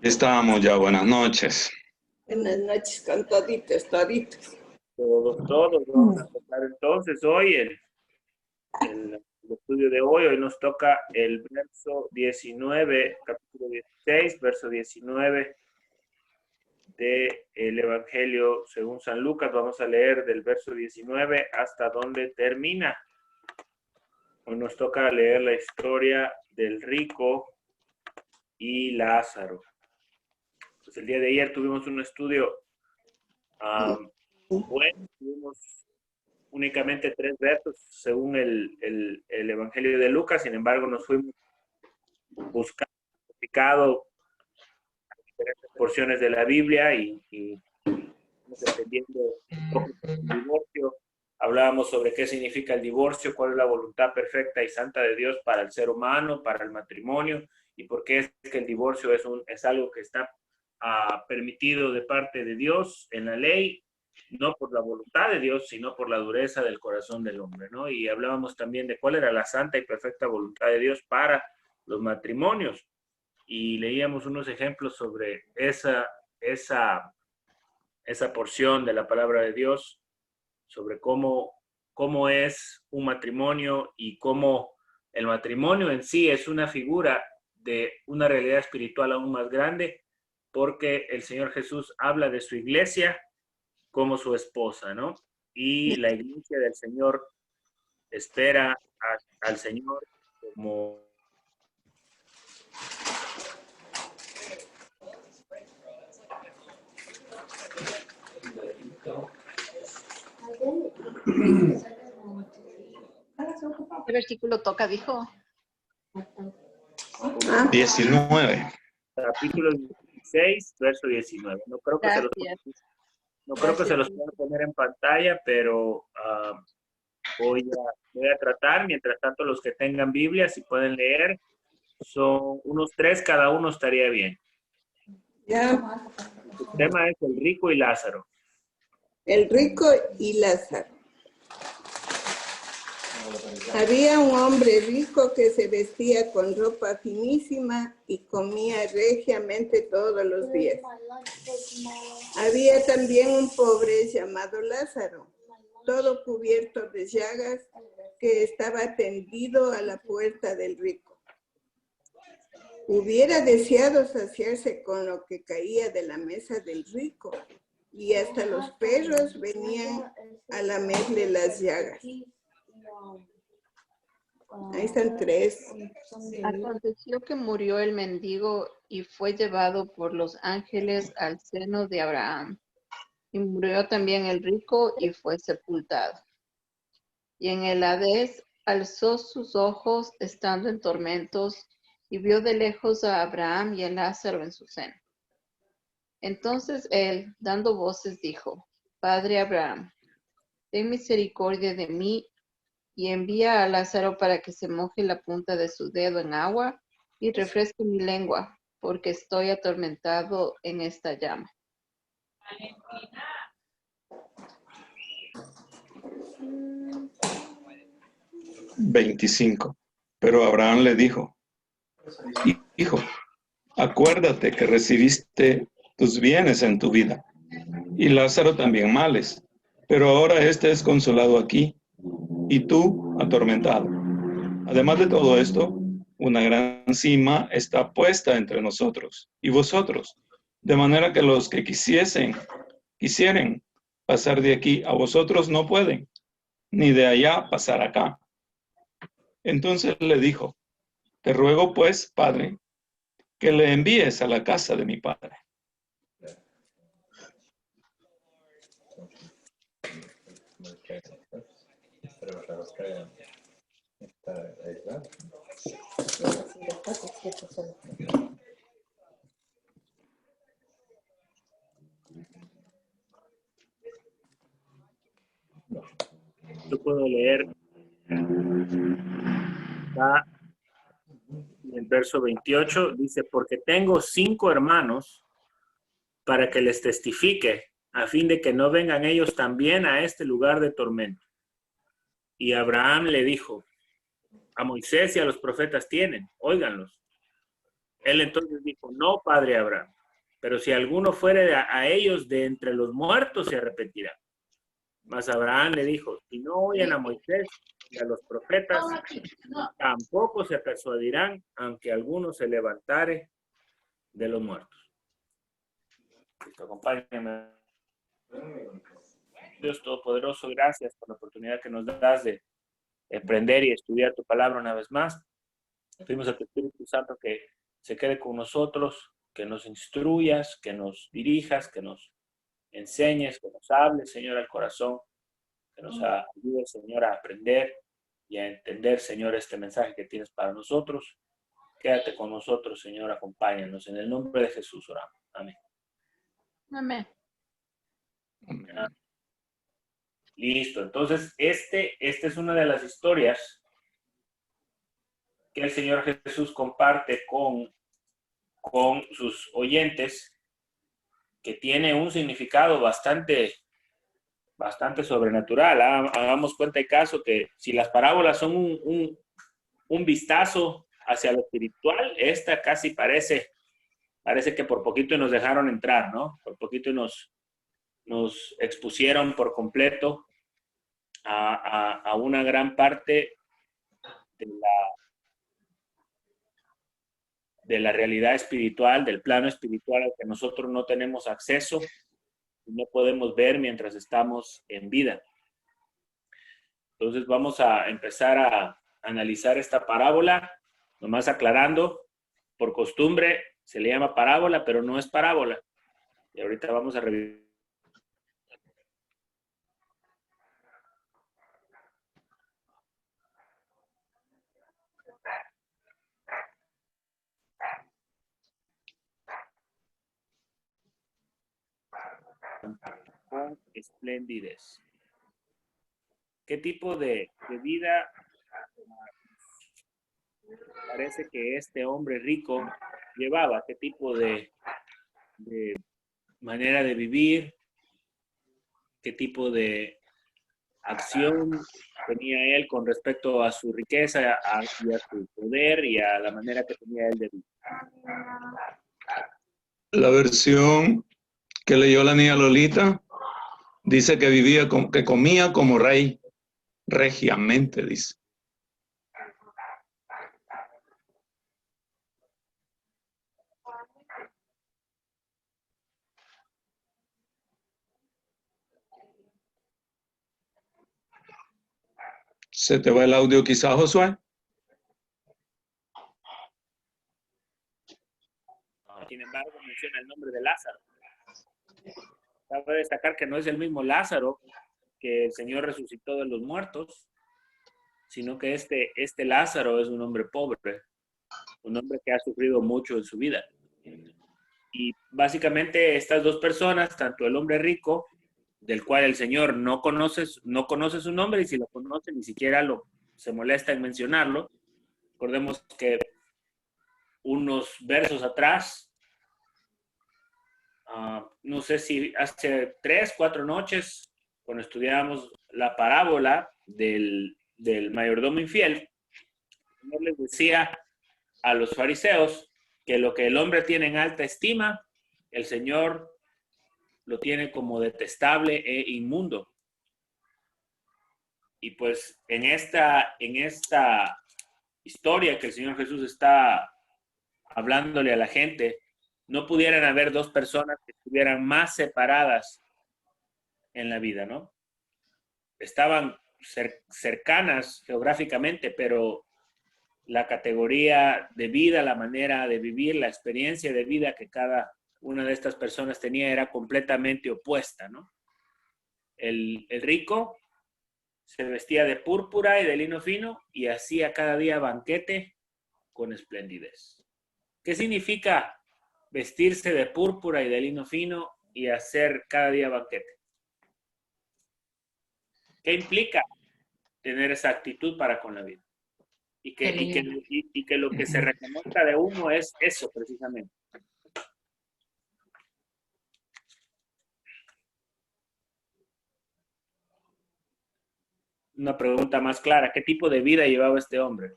Estamos ya, buenas noches. Buenas noches con toditos, toditos. Todos vamos a tocar entonces hoy el estudio de hoy. Hoy nos toca el verso 19, capítulo 16, verso 19 del Evangelio según San Lucas. Vamos a leer del verso 19 hasta donde termina. Hoy nos toca leer la historia del rico y Lázaro. Pues el día de ayer tuvimos un estudio bueno, tuvimos únicamente 3 versos según el Evangelio de Lucas. Sin embargo, nos fuimos buscando significado en diferentes porciones de la Biblia y entendiendo un poco el divorcio. Hablábamos sobre qué significa el divorcio, cuál es la voluntad perfecta y santa de Dios para el ser humano, para el matrimonio, y por qué es que el divorcio es algo que está permitido de parte de Dios en la ley, no por la voluntad de Dios, sino por la dureza del corazón del hombre, ¿no? Y hablábamos también de cuál era la santa y perfecta voluntad de Dios para los matrimonios. Y leíamos unos ejemplos sobre esa porción de la palabra de Dios, sobre cómo es un matrimonio y cómo el matrimonio en sí es una figura de una realidad espiritual aún más grande, porque el Señor Jesús habla de su iglesia como su esposa, ¿no? Y la iglesia del Señor espera al Señor como... ¿Qué versículo toca, dijo? 19. Capítulo 16, verso 19. No creo que se los pueda poner en pantalla, pero voy a tratar. Mientras tanto, los que tengan Biblia, si pueden leer, son unos 3 cada uno, estaría bien. Ya. El tema es el rico y Lázaro. El rico y Lázaro. Había un hombre rico que se vestía con ropa finísima y comía regiamente todos los días. Había también un pobre llamado Lázaro, todo cubierto de llagas, que estaba tendido a la puerta del rico. Hubiera deseado saciarse con lo que caía de la mesa del rico, y hasta los perros venían a lamerle las llagas. Ahí están 3. Aconteció que murió el mendigo y fue llevado por los ángeles al seno de Abraham. Y murió también el rico y fue sepultado. Y en el Hades alzó sus ojos estando en tormentos y vio de lejos a Abraham y a Lázaro en su seno. Entonces él, dando voces, dijo: Padre Abraham, ten misericordia de mí y envía a Lázaro para que se moje la punta de su dedo en agua y refresque mi lengua, porque estoy atormentado en esta llama. $25. Pero Abraham le dijo: Hijo, acuérdate que recibiste tus bienes en tu vida, y Lázaro también males, pero ahora este es consolado aquí, y tú atormentado. Además de todo esto, una gran cima está puesta entre nosotros y vosotros, de manera que los que quisieren pasar de aquí a vosotros no pueden, ni de allá pasar acá. Entonces le dijo: Te ruego pues, Padre, que le envíes a la casa de mi padre. Yo puedo leer acá en el verso 28, dice: porque tengo 5 hermanos para que les testifique, a fin de que no vengan ellos también a este lugar de tormento. Y Abraham le dijo: a Moisés y a los profetas tienen, óiganlos. Él entonces dijo, no, padre Abraham, pero si alguno fuere a ellos de entre los muertos se arrepentirá. Mas Abraham le dijo, si no oyen a Moisés y a los profetas, tampoco se persuadirán, aunque alguno se levantare de los muertos. Listo, acompáñame. Dios Todopoderoso, gracias por la oportunidad que nos das de aprender y estudiar tu palabra una vez más. Pedimos a tu Espíritu Santo que se quede con nosotros, que nos instruyas, que nos dirijas, que nos enseñes, que nos hables, Señor, al corazón, que nos ayudes, Señor, a aprender y a entender, Señor, este mensaje que tienes para nosotros. Quédate con nosotros, Señor, acompáñanos. En el nombre de Jesús oramos. Amén. Amén. Listo. Entonces, esta es una de las historias que el Señor Jesús comparte con sus oyentes, que tiene un significado bastante sobrenatural. Hagamos cuenta y caso que si las parábolas son un vistazo hacia lo espiritual, esta casi parece que por poquito nos dejaron entrar, ¿no? Por poquito nos expusieron por completo a una gran parte de la realidad espiritual, del plano espiritual al que nosotros no tenemos acceso y no podemos ver mientras estamos en vida. Entonces vamos a empezar a analizar esta parábola, nomás aclarando, por costumbre se le llama parábola, pero no es parábola. Y ahorita vamos a revisar. Con esplendidez. ¿Qué tipo de vida parece que este hombre rico llevaba? ¿Qué tipo de manera de vivir? ¿Qué tipo de acción tenía él con respecto a su riqueza y a su poder y a la manera que tenía él de vivir? La versión que leyó la niña Lolita dice que que comía como rey, regiamente, dice. ¿Se te va el audio quizás, Josué? Sin embargo, menciona el nombre de Lázaro. Cabe destacar que no es el mismo Lázaro que el Señor resucitó de los muertos, sino que este Lázaro es un hombre pobre, un hombre que ha sufrido mucho en su vida. Y básicamente estas dos personas, tanto el hombre rico, del cual el Señor no conoce su nombre, y si lo conoce ni siquiera se molesta en mencionarlo. Recordemos que unos versos atrás, no sé si hace 3, 4 noches, cuando estudiábamos la parábola del mayordomo infiel, el Señor les decía a los fariseos que lo que el hombre tiene en alta estima, el Señor lo tiene como detestable e inmundo. Y pues en esta historia que el Señor Jesús está hablándole a la gente, no pudieran haber dos personas que estuvieran más separadas en la vida, ¿no? Estaban cercanas geográficamente, pero la categoría de vida, la manera de vivir, la experiencia de vida que cada una de estas personas tenía era completamente opuesta, ¿no? El rico se vestía de púrpura y de lino fino y hacía cada día banquete con esplendidez. ¿Qué significa vestirse de púrpura y de lino fino y hacer cada día banquete? ¿Qué implica tener esa actitud para con la vida? Y que lo que se reconozca de uno es eso precisamente. Una pregunta más clara, ¿qué tipo de vida llevaba este hombre?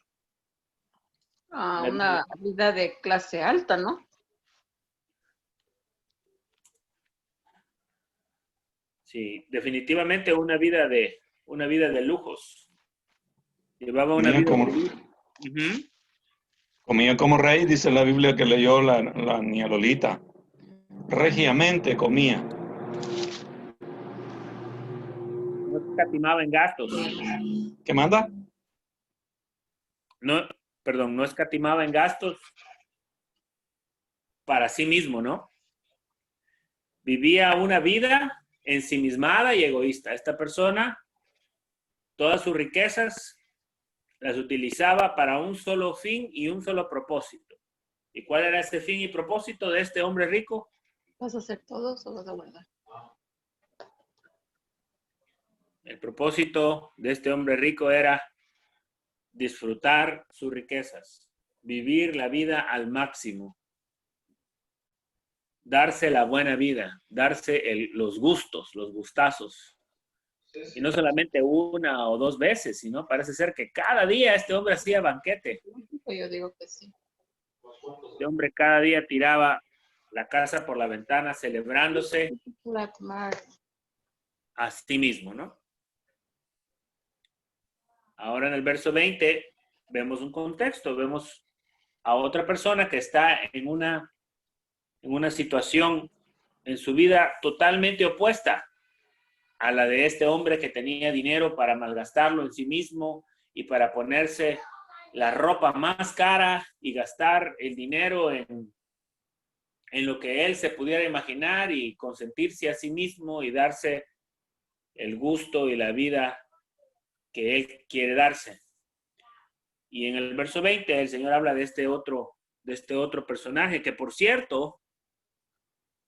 Una vida de clase alta, ¿no? Sí, definitivamente una vida de lujos. Llevaba una Comía vida como, feliz. Ujú. comía como rey, dice la Biblia que leyó la niña Lolita. Regiamente comía. No escatimaba en gastos. ¿Qué manda? No, perdón, no escatimaba en gastos para sí mismo, ¿no? Vivía una vida ensimismada y egoísta. Esta persona, todas sus riquezas las utilizaba para un solo fin y un solo propósito. ¿Y cuál era ese fin y propósito de este hombre rico? ¿Vas a hacer todo o vas a guardar? El propósito de este hombre rico era disfrutar sus riquezas, vivir la vida al máximo, darse la buena vida, darse los gustos, los gustazos. Y no solamente una o dos veces, sino parece ser que cada día este hombre hacía banquete. Yo digo que sí. Este hombre cada día tiraba la casa por la ventana celebrándose a sí mismo, ¿no? Ahora en el verso 20 vemos un contexto, vemos a otra persona que está en una situación en su vida totalmente opuesta a la de este hombre que tenía dinero para malgastarlo en sí mismo y para ponerse la ropa más cara y gastar el dinero en lo que él se pudiera imaginar y consentirse a sí mismo y darse el gusto y la vida que él quiere darse. Y en el verso 20 el Señor habla de este otro personaje que, por cierto,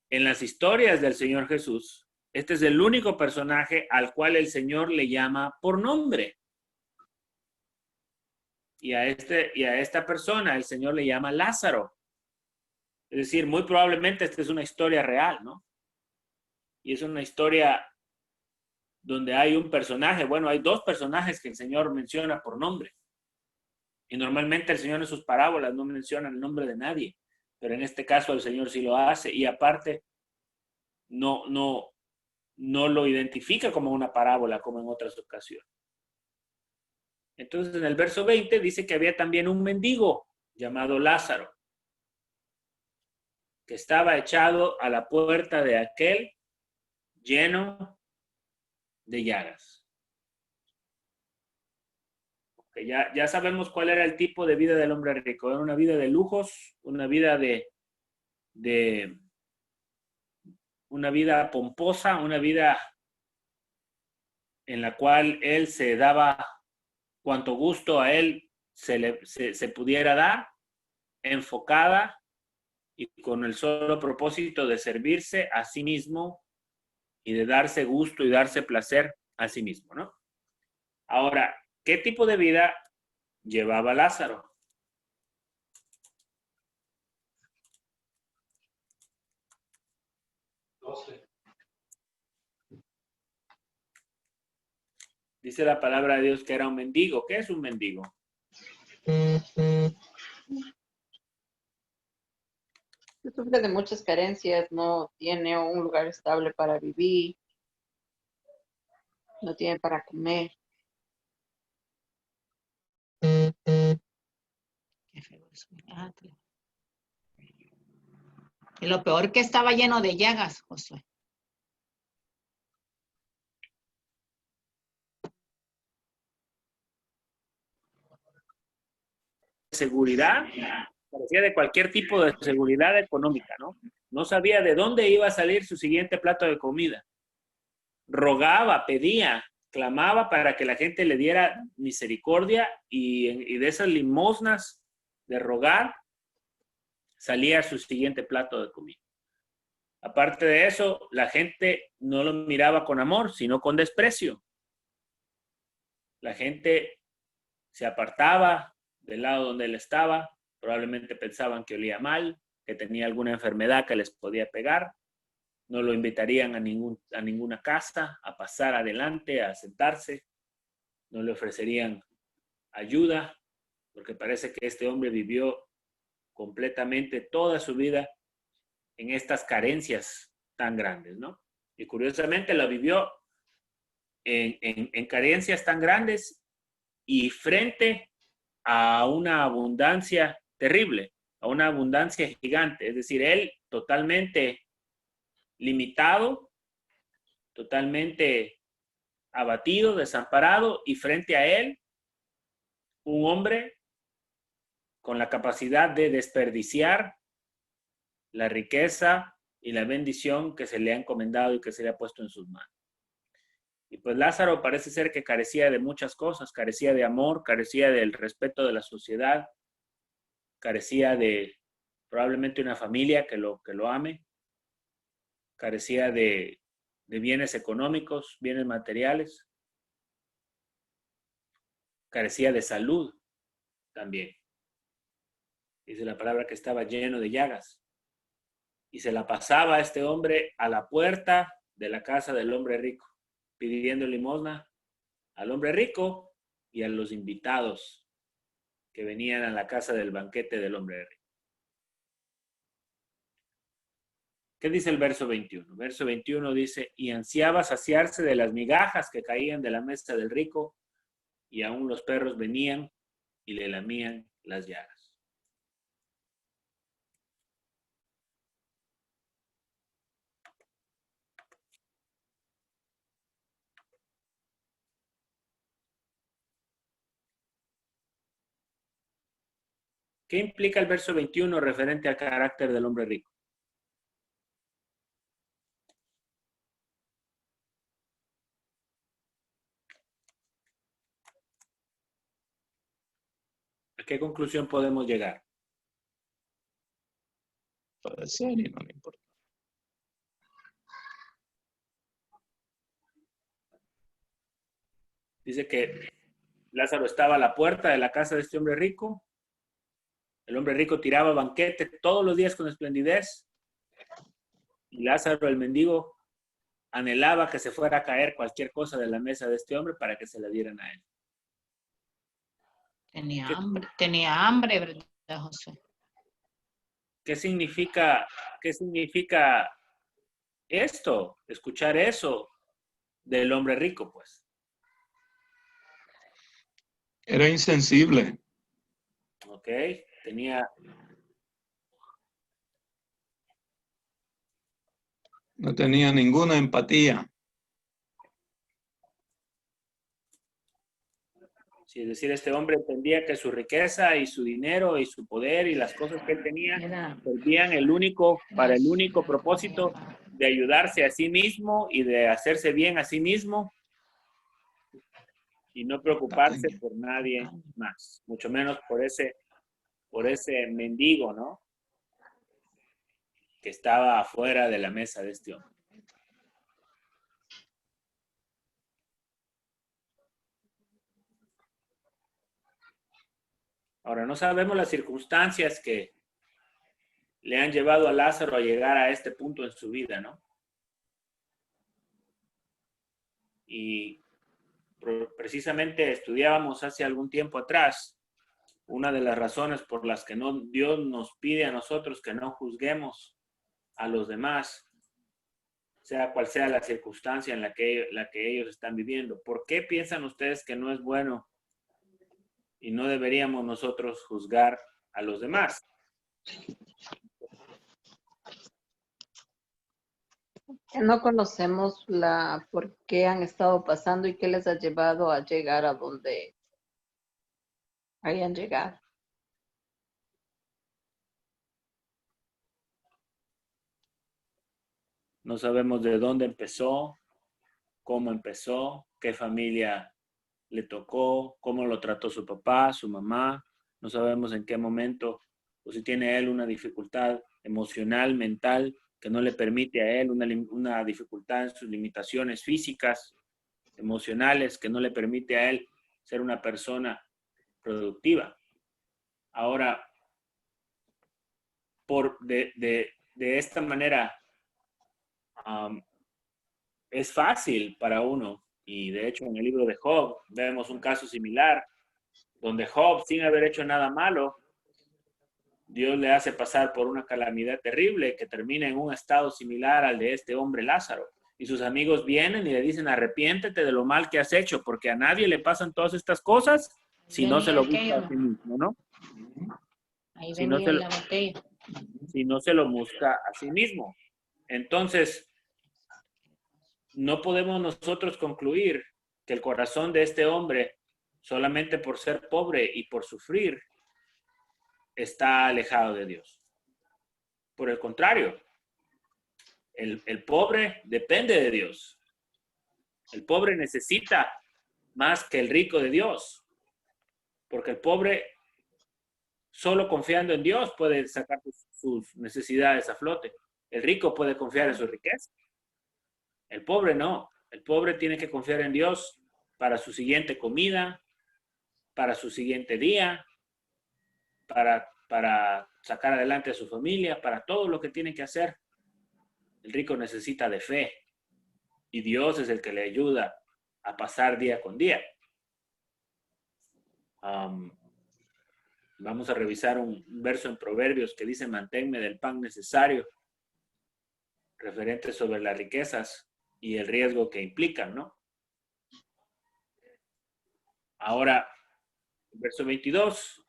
en las historias del Señor Jesús, este es el único personaje al cual el Señor le llama por nombre. Y a esta persona el Señor le llama Lázaro. Es decir, muy probablemente esta es una historia real, ¿no? Y es una historia donde hay un personaje, bueno, hay dos personajes que el Señor menciona por nombre. Y normalmente el Señor en sus parábolas no menciona el nombre de nadie, pero en este caso el Señor sí lo hace y aparte no lo identifica como una parábola como en otras ocasiones. Entonces en el verso 20 dice que había también un mendigo llamado Lázaro, que estaba echado a la puerta de aquel lleno de llagas. Okay, ya sabemos cuál era el tipo de vida del hombre rico. Era una vida de lujos, una vida una vida pomposa, una vida en la cual él se daba cuanto gusto a él se pudiera dar, enfocada y con el solo propósito de servirse a sí mismo y de darse gusto y darse placer a sí mismo, ¿no? Ahora, ¿qué tipo de vida llevaba Lázaro? Dice la palabra de Dios que era un mendigo. ¿Qué es un mendigo? Sufre de muchas carencias, no tiene un lugar estable para vivir, no tiene para comer. Qué feo eso. Y lo peor que estaba lleno de llagas, Josué. Seguridad, parecía de cualquier tipo de seguridad económica, ¿no? No sabía de dónde iba a salir su siguiente plato de comida. Rogaba, pedía, clamaba para que la gente le diera misericordia y de esas limosnas de rogar salía su siguiente plato de comida. Aparte de eso, la gente no lo miraba con amor, sino con desprecio. La gente se apartaba del lado donde él estaba, probablemente pensaban que olía mal, que tenía alguna enfermedad que les podía pegar, no lo invitarían a ninguna casa, a pasar adelante, a sentarse, no le ofrecerían ayuda, porque parece que este hombre vivió completamente toda su vida en estas carencias tan grandes, ¿no? Y curiosamente la vivió en carencias tan grandes y frente a una abundancia terrible, a una abundancia gigante. Es decir, él totalmente limitado, totalmente abatido, desamparado, y frente a él un hombre con la capacidad de desperdiciar la riqueza y la bendición que se le ha encomendado y que se le ha puesto en sus manos. Y pues Lázaro parece ser que carecía de muchas cosas, carecía de amor, carecía del respeto de la sociedad, carecía de probablemente una familia que lo ame, carecía de bienes económicos, bienes materiales, carecía de salud también. Dice la palabra que estaba lleno de llagas. Y se la pasaba a este hombre a la puerta de la casa del hombre rico, pidiendo limosna al hombre rico y a los invitados que venían a la casa del banquete del hombre rico. ¿Qué dice el verso 21? Verso 21 dice, y ansiaba saciarse de las migajas que caían de la mesa del rico, y aún los perros venían y le lamían las llagas. ¿Qué implica el verso 21 referente al carácter del hombre rico? ¿A qué conclusión podemos llegar? Puede ser y no le importa. Dice que Lázaro estaba a la puerta de la casa de este hombre rico. El hombre rico tiraba banquete todos los días con esplendidez. Y Lázaro, el mendigo, anhelaba que se fuera a caer cualquier cosa de la mesa de este hombre para que se la dieran a él. Tenía hambre, ¿verdad, José? ¿Qué significa esto? Escuchar eso del hombre rico, pues. Era insensible. Ok, tenía... No tenía ninguna empatía. Sí, es decir, este hombre entendía que su riqueza y su dinero y su poder y las cosas que él tenía servían para el único propósito de ayudarse a sí mismo y de hacerse bien a sí mismo y no preocuparse por nadie más, mucho menos por ese mendigo, ¿no? Que estaba afuera de la mesa de este hombre. Ahora, no sabemos las circunstancias que le han llevado a Lázaro a llegar a este punto en su vida, ¿no? Y precisamente estudiábamos hace algún tiempo atrás una de las razones por las que Dios nos pide a nosotros que no juzguemos a los demás, sea cual sea la circunstancia en la que ellos están viviendo. ¿Por qué piensan ustedes que no es bueno y no deberíamos nosotros juzgar a los demás? No conocemos por qué han estado pasando y qué les ha llevado a llegar a donde hayan llegado. No sabemos de dónde empezó, cómo empezó, qué familia le tocó, cómo lo trató su papá, su mamá. No sabemos en qué momento, o si tiene él una dificultad emocional, mental, que no le permite a él, una dificultad en sus limitaciones físicas, emocionales, que no le permite a él ser una persona productiva. Ahora, de esta manera, es fácil para uno, y de hecho en el libro de Job vemos un caso similar, donde Job, sin haber hecho nada malo, Dios le hace pasar por una calamidad terrible que termina en un estado similar al de este hombre Lázaro. Y sus amigos vienen y le dicen, arrepiéntete de lo mal que has hecho, porque a nadie le pasan todas estas cosas si no se lo busca a sí mismo, ¿no? Ahí Si no venía se lo, la botella. si no se lo busca a sí mismo. Entonces, no podemos nosotros concluir que el corazón de este hombre, solamente por ser pobre y por sufrir, está alejado de Dios. Por el contrario, el pobre depende de Dios. El pobre necesita más que el rico de Dios, porque el pobre solo confiando en Dios puede sacar sus necesidades a flote. El rico puede confiar en su riqueza. El pobre no. El pobre tiene que confiar en Dios para su siguiente comida, para su siguiente día, para sacar adelante a su familia, para todo lo que tiene que hacer. El rico necesita de fe y Dios es el que le ayuda a pasar día con día. Vamos a revisar un verso en Proverbios que dice, manténme del pan necesario, referente sobre las riquezas y el riesgo que implican, ¿no? Ahora, verso 22,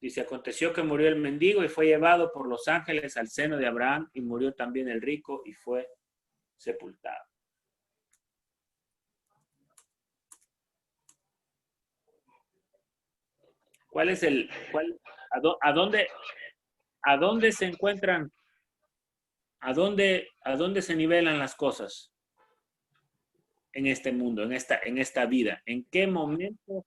dice, aconteció que murió el mendigo y fue llevado por los ángeles al seno de Abraham, y murió también el rico y fue sepultado. ¿Cuál es a dónde se encuentran, a dónde se nivelan las cosas en este mundo, en esta vida? ¿En qué momento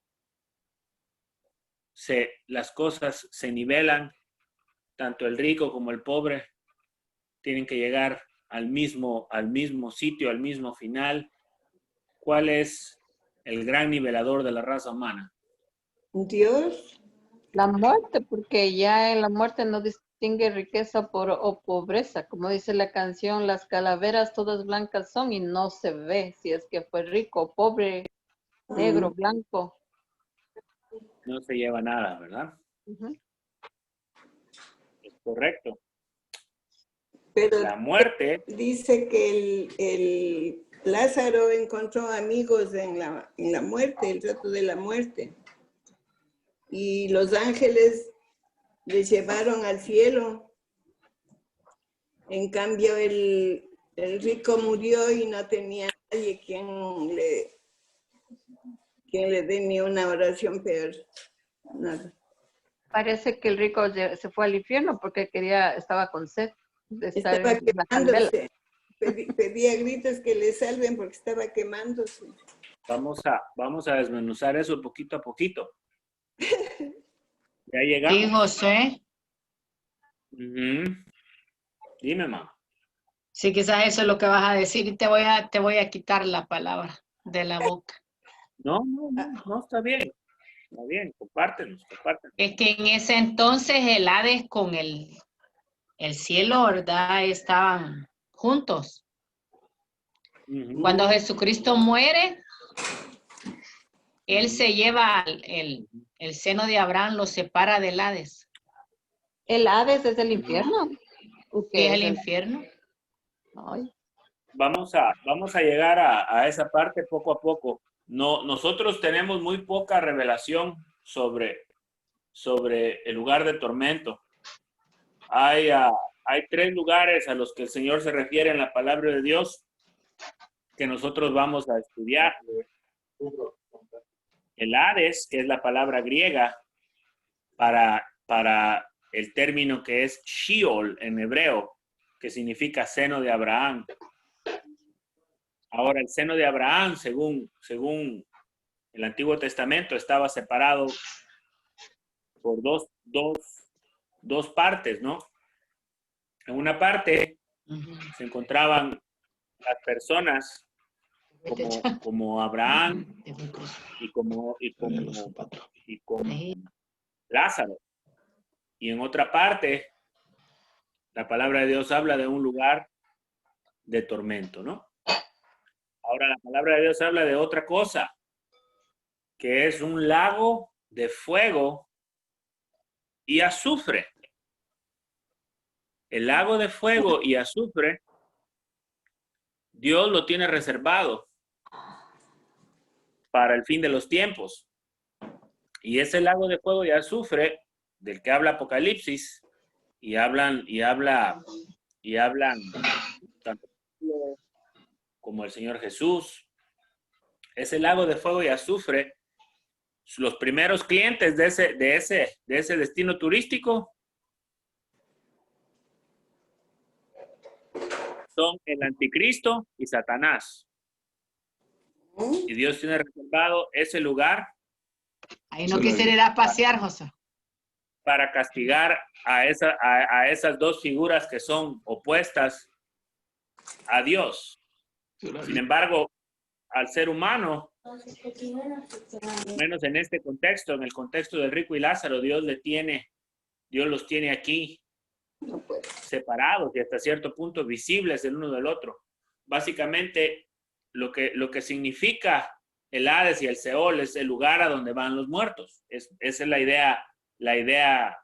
las cosas se nivelan? Tanto el rico como el pobre tienen que llegar al mismo sitio, al mismo final. ¿Cuál es el gran nivelador de la raza humana? Dios. La muerte, porque ya en la muerte no distingue riqueza o pobreza. Como dice la canción, las calaveras todas blancas son y no se ve si es que fue rico, pobre, negro, blanco. No se lleva nada, ¿verdad? Uh-huh. Es correcto. Pero La muerte. dice que el Lázaro encontró amigos en la muerte, el rato de la muerte. Y los ángeles les llevaron al cielo. En cambio, el rico murió y no tenía nadie quien le dé ni una oración, peor, nada. Parece que el rico se fue al infierno porque estaba con sed de estar Estaba en la candela. quemándose. Pedía gritos que le salven porque estaba quemándose. Vamos a desmenuzar eso poquito a poquito. Ya llegamos. Sí, José. Dime, mamá. Sí, quizás eso es lo que vas a decir y te voy a quitar la palabra de la boca. No, está bien. Está bien, compártenos. Es que en ese entonces el Hades con el cielo, ¿verdad? Estaban juntos. Cuando Jesucristo muere, Él se lleva el seno de Abraham, lo separa del Hades. ¿El Hades es el infierno? ¿Qué es el infierno? Ay. Vamos a llegar a esa parte poco a poco. No, nosotros tenemos muy poca revelación sobre el lugar de tormento. Hay 3 lugares a los que el Señor se refiere en la palabra de Dios que nosotros vamos a estudiar. El Hades, que es la palabra griega para el término que es Sheol en hebreo, que significa seno de Abraham. Ahora, el seno de Abraham, según el Antiguo Testamento, estaba separado por dos partes, ¿no? En una parte se encontraban las personas como Abraham y como Lázaro. Y en otra parte, la palabra de Dios habla de un lugar de tormento, ¿no? Ahora la palabra de Dios habla de otra cosa, que es un lago de fuego y azufre. El lago de fuego y azufre, Dios lo tiene reservado para el fin de los tiempos. Y ese lago de fuego y azufre del que habla Apocalipsis y hablan tanto como el Señor Jesús. Ese lago de fuego y azufre, los primeros clientes de ese destino turístico son el anticristo y Satanás. Y Dios tiene reservado ese lugar Ahí no quisiera ir a pasear, José. para castigar a esas dos figuras que son opuestas a Dios. Sin embargo, al ser humano, menos en este contexto, en el contexto del rico y Lázaro, Dios los tiene aquí separados y hasta cierto punto visibles el uno del otro. Básicamente, lo que significa el Hades y el Seol es el lugar a donde van los muertos. Esa es la idea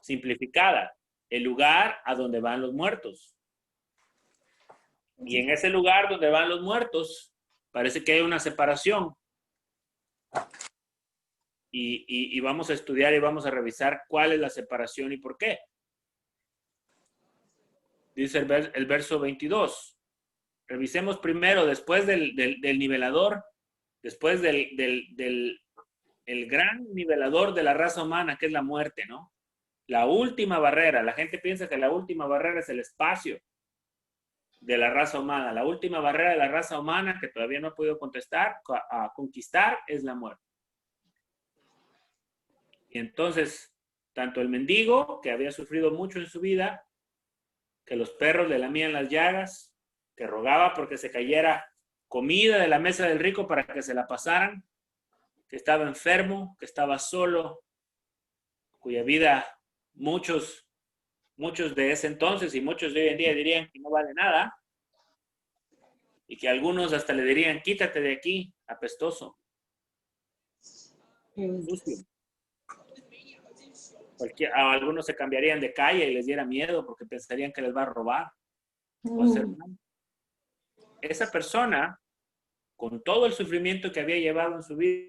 simplificada. El lugar a donde van los muertos. Y en ese lugar donde van los muertos, parece que hay una separación. Y vamos a estudiar y vamos a revisar cuál es la separación y por qué. Dice el verso 22. Revisemos primero, después del nivelador, después del gran nivelador de la raza humana, que es la muerte, ¿no? La última barrera. La gente piensa que la última barrera es el espacio de la raza humana. La última barrera de la raza humana que todavía no ha podido conquistar es la muerte. Y entonces, tanto el mendigo, que había sufrido mucho en su vida, que los perros le lamían las llagas, que rogaba porque se cayera comida de la mesa del rico para que se la pasaran, que estaba enfermo, que estaba solo, cuya vida muchos de ese entonces y muchos de hoy en día dirían que no vale nada, y que algunos hasta le dirían, quítate de aquí, apestoso, sucio. Algunos se cambiarían de calle y les diera miedo porque pensarían que les va a robar o hacer mal. Esa persona, con todo el sufrimiento que había llevado en su vida,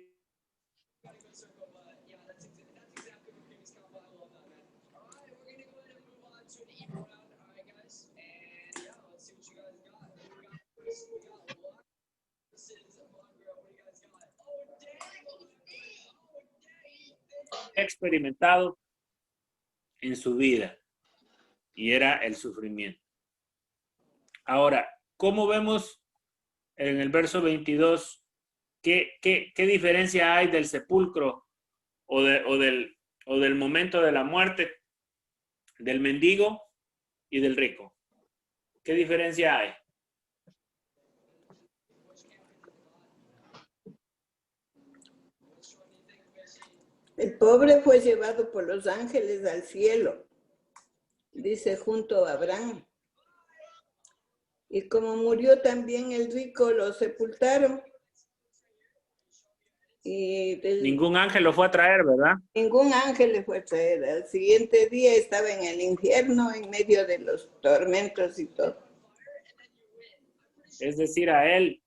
experimentado en su vida, y era el sufrimiento. Ahora, ¿cómo vemos en el verso 22 qué diferencia hay del sepulcro o del momento de la muerte del mendigo y del rico? ¿Qué diferencia hay? El pobre fue llevado por los ángeles al cielo, dice, junto a Abraham. Y como murió también el rico, lo sepultaron. Ningún ángel lo fue a traer, ¿verdad? Ningún ángel le fue a traer. Al siguiente día estaba en el infierno, en medio de los tormentos y todo. Es decir, a él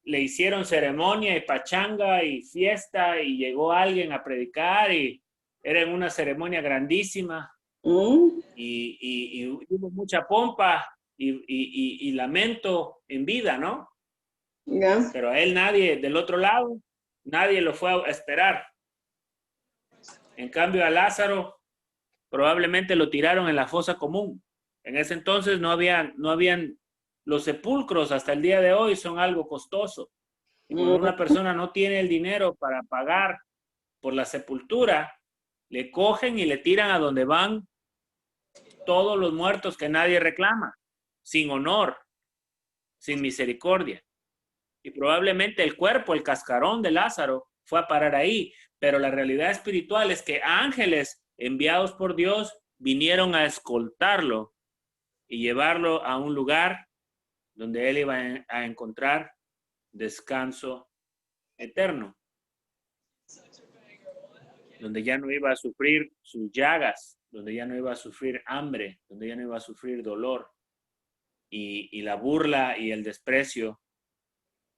le hicieron ceremonia y pachanga y fiesta, y llegó alguien a predicar y era en una ceremonia grandísima. Y hubo mucha pompa y lamento en vida, ¿no? Yeah. Pero a él nadie, del otro lado, nadie lo fue a esperar. En cambio, a Lázaro probablemente lo tiraron en la fosa común. En ese entonces no habían los sepulcros, hasta el día de hoy son algo costoso. Y cuando una persona no tiene el dinero para pagar por la sepultura, le cogen y le tiran a donde van todos los muertos que nadie reclama, sin honor, sin misericordia. Y probablemente el cuerpo, el cascarón de Lázaro, fue a parar ahí. Pero la realidad espiritual es que ángeles enviados por Dios vinieron a escoltarlo y llevarlo a un lugar donde él iba a encontrar descanso eterno, donde ya no iba a sufrir sus llagas, donde ya no iba a sufrir hambre, donde ya no iba a sufrir dolor y la burla y el desprecio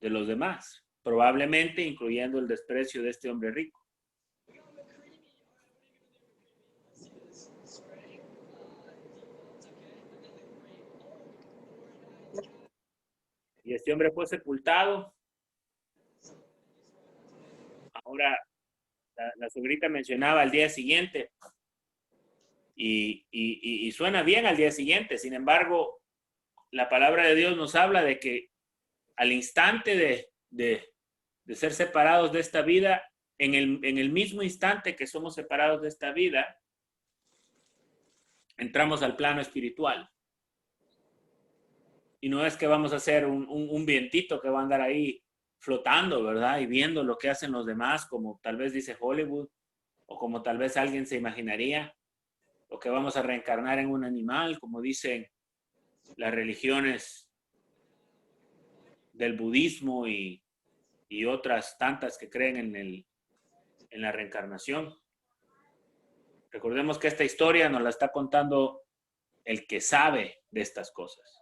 de los demás, probablemente incluyendo el desprecio de este hombre rico. Y este hombre fue sepultado. Ahora, la suegrita mencionaba al día siguiente. Y suena bien al día siguiente. Sin embargo, la palabra de Dios nos habla de que al instante de ser separados de esta vida, en el mismo instante que somos separados de esta vida, entramos al plano espiritual. Y no es que vamos a hacer un vientito que va a andar ahí flotando, ¿verdad? Y viendo lo que hacen los demás, como tal vez dice Hollywood, o como tal vez alguien se imaginaría, o que vamos a reencarnar en un animal, como dicen las religiones del budismo y otras tantas que creen en la reencarnación. Recordemos que esta historia nos la está contando el que sabe de estas cosas.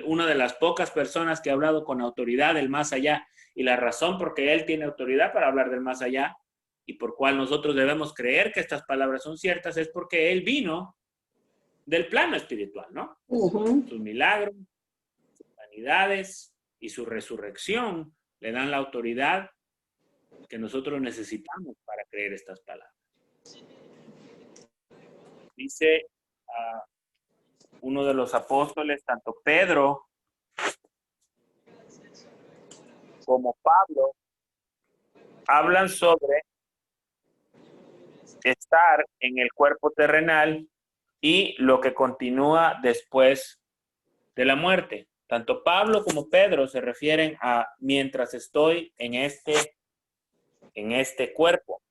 Una de las pocas personas que ha hablado con autoridad del más allá, y la razón por que él tiene autoridad para hablar del más allá y por cual nosotros debemos creer que estas palabras son ciertas es porque él vino del plano espiritual, ¿no? Sus milagros, sus sanidades y su resurrección le dan la autoridad que nosotros necesitamos para creer estas palabras. Dice uno de los apóstoles, tanto Pedro como Pablo, hablan sobre estar en el cuerpo terrenal y lo que continúa después de la muerte. Tanto Pablo como Pedro se refieren a mientras estoy en este cuerpo.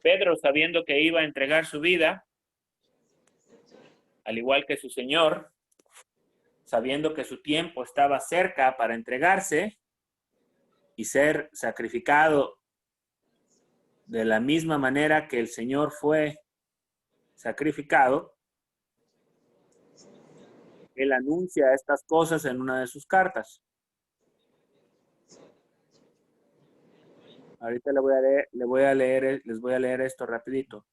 Pedro, sabiendo que iba a entregar su vida, al igual que su Señor, sabiendo que su tiempo estaba cerca para entregarse y ser sacrificado de la misma manera que el Señor fue sacrificado, él anuncia estas cosas en una de sus cartas. Ahorita les voy a leer esto rapidito.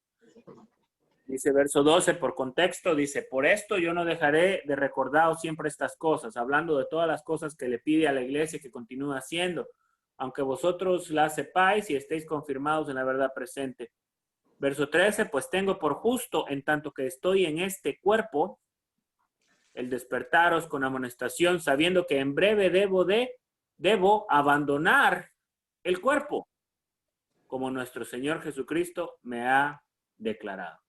Dice verso 12, por contexto, dice, por esto yo no dejaré de recordaros siempre estas cosas, hablando de todas las cosas que le pide a la iglesia que continúe haciendo, aunque vosotros las sepáis y estéis confirmados en la verdad presente. Verso 13, pues tengo por justo, en tanto que estoy en este cuerpo, el despertaros con amonestación, sabiendo que en breve debo abandonar el cuerpo, como nuestro Señor Jesucristo me ha declarado.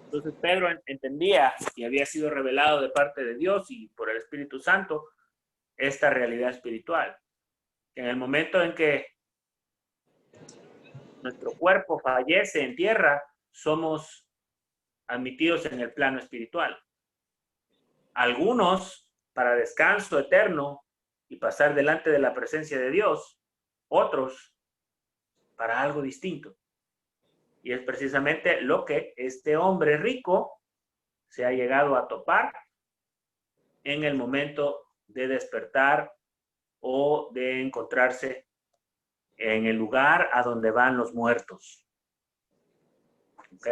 Entonces Pedro entendía y había sido revelado de parte de Dios y por el Espíritu Santo esta realidad espiritual. En el momento en que nuestro cuerpo fallece en tierra, somos admitidos en el plano espiritual. Algunos para descanso eterno y pasar delante de la presencia de Dios, otros para algo distinto. Y es precisamente lo que este hombre rico se ha llegado a topar en el momento de despertar o de encontrarse en el lugar a donde van los muertos. ¿Ok?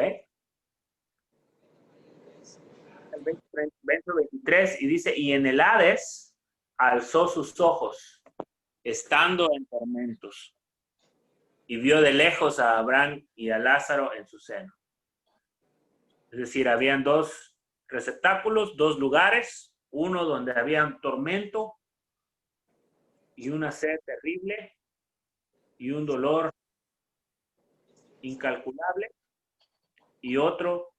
El verso 23 y dice, y en el Hades alzó sus ojos, estando en tormentos, y vio de lejos a Abraham y a Lázaro en su seno. Es decir, habían dos receptáculos, dos lugares, uno donde había tormento y una sed terrible y un dolor incalculable, y otro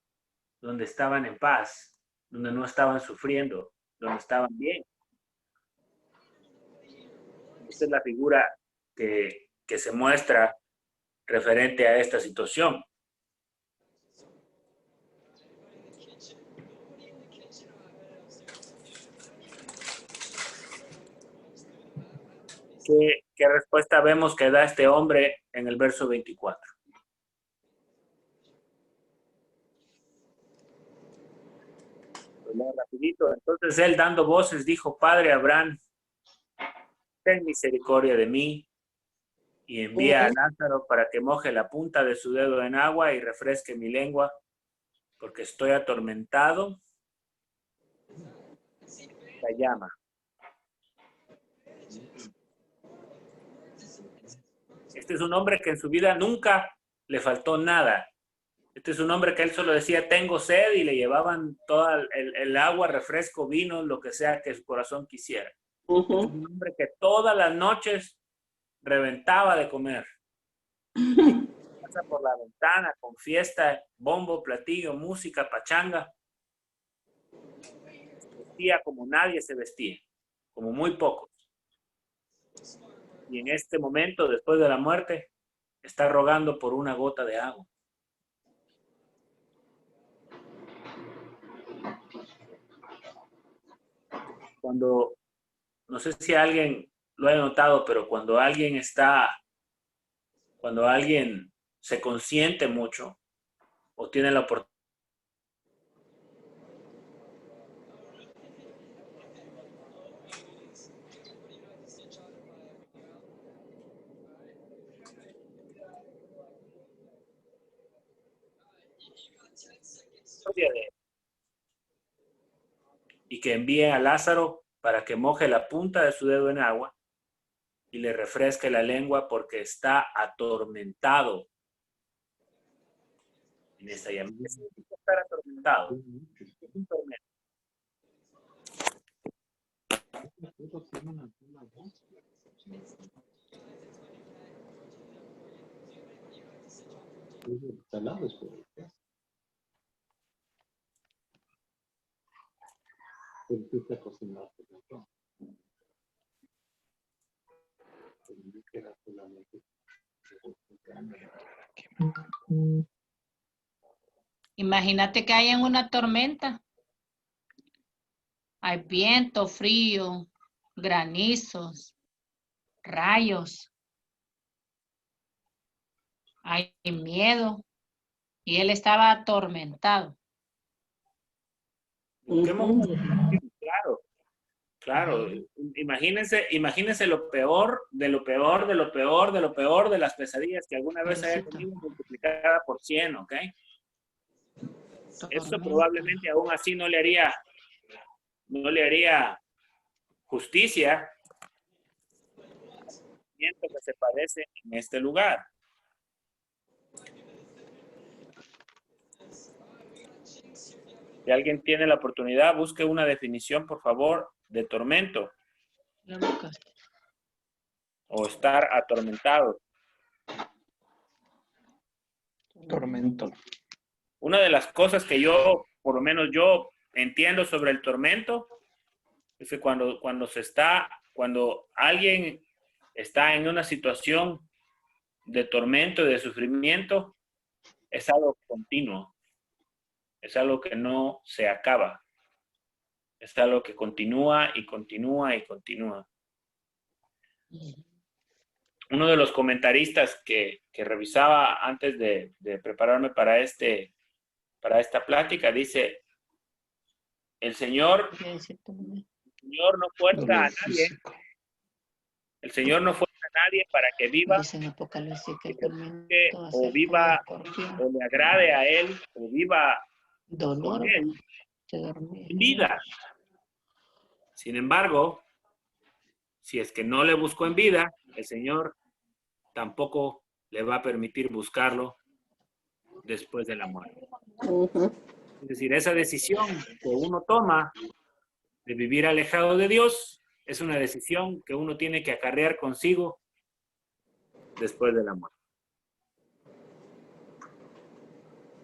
donde estaban en paz, donde no estaban sufriendo, donde estaban bien. Esta es la figura que se muestra referente a esta situación. ¿Qué respuesta vemos que da este hombre en el verso 24? Lo leo rapidito. Entonces él, dando voces, dijo: Padre Abraham, ten misericordia de mí y envía a Lázaro para que moje la punta de su dedo en agua y refresque mi lengua, porque estoy atormentado. La llama. Este es un hombre que en su vida nunca le faltó nada. Este es un hombre que él solo decía: tengo sed, y le llevaban todo el agua, refresco, vino, lo que sea que su corazón quisiera. Este es un hombre que todas las noches reventaba de comer. Pasa por la ventana con fiesta, bombo, platillo, música, pachanga. Se vestía como nadie se vestía, como muy pocos. Y en este momento, después de la muerte, está rogando por una gota de agua. Cuando, no sé si alguien lo ha notado, pero cuando alguien se consiente mucho o tiene la oportunidad y que envíe a Lázaro para que moje la punta de su dedo en agua y le refresque la lengua, porque está atormentado en esta llamada. ¿Qué significa estar atormentado? Es un tormento. Imagínate que hay en una tormenta. Hay viento, frío, granizos, rayos. Hay miedo. Y él estaba atormentado. Claro, claro. Imagínense lo peor, de lo peor, de lo peor, de lo peor de las pesadillas que alguna vez haya tenido, multiplicada por 100, ¿ok? Eso probablemente aún así no le haría justicia al sufrimiento que se padece en este lugar. Si alguien tiene la oportunidad, busque una definición, por favor, de tormento. O estar atormentado. Tormento. Una de las cosas que por lo menos yo entiendo sobre el tormento, es que cuando alguien está en una situación de tormento y de sufrimiento, es algo continuo. Es algo que no se acaba. Es algo que continúa y continúa y continúa. Uno de los comentaristas que revisaba antes de prepararme para esta plática dice: el Señor no fuerza a nadie. El Señor no fuerza a nadie para que viva, o viva, o le agrade a Él, o viva con Él, vida. Sin embargo, si es que no le buscó en vida, el Señor tampoco le va a permitir buscarlo después de la muerte. Es decir, esa decisión que uno toma de vivir alejado de Dios es una decisión que uno tiene que acarrear consigo después de la muerte.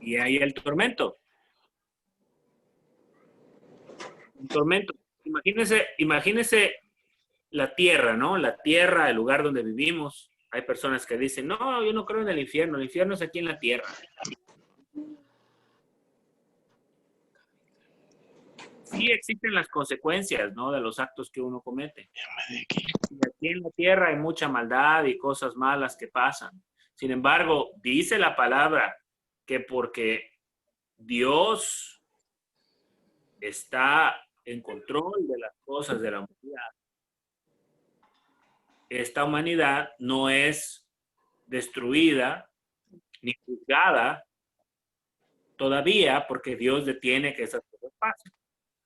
Y ahí el tormento. Un tormento. Imagínese la tierra, ¿no? La tierra, el lugar donde vivimos. Hay personas que dicen: no, yo no creo en el infierno es aquí en la tierra. Sí existen las consecuencias, ¿no?, de los actos que uno comete. Y aquí en la tierra hay mucha maldad y cosas malas que pasan. Sin embargo, dice la palabra que porque Dios está en control de las cosas de la humanidad, esta humanidad no es destruida ni juzgada todavía porque Dios detiene que esas cosas pasen.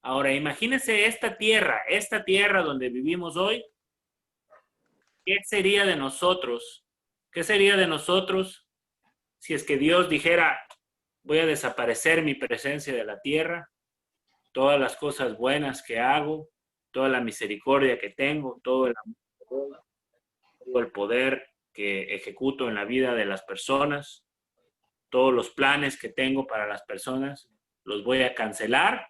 Ahora, imagínense esta tierra donde vivimos hoy. ¿Qué sería de nosotros? ¿Qué sería de nosotros si es que Dios dijera, voy a desaparecer mi presencia de la tierra, todas las cosas buenas que hago, toda la misericordia que tengo, todo el amor, todo el poder que ejecuto en la vida de las personas, todos los planes que tengo para las personas, los voy a cancelar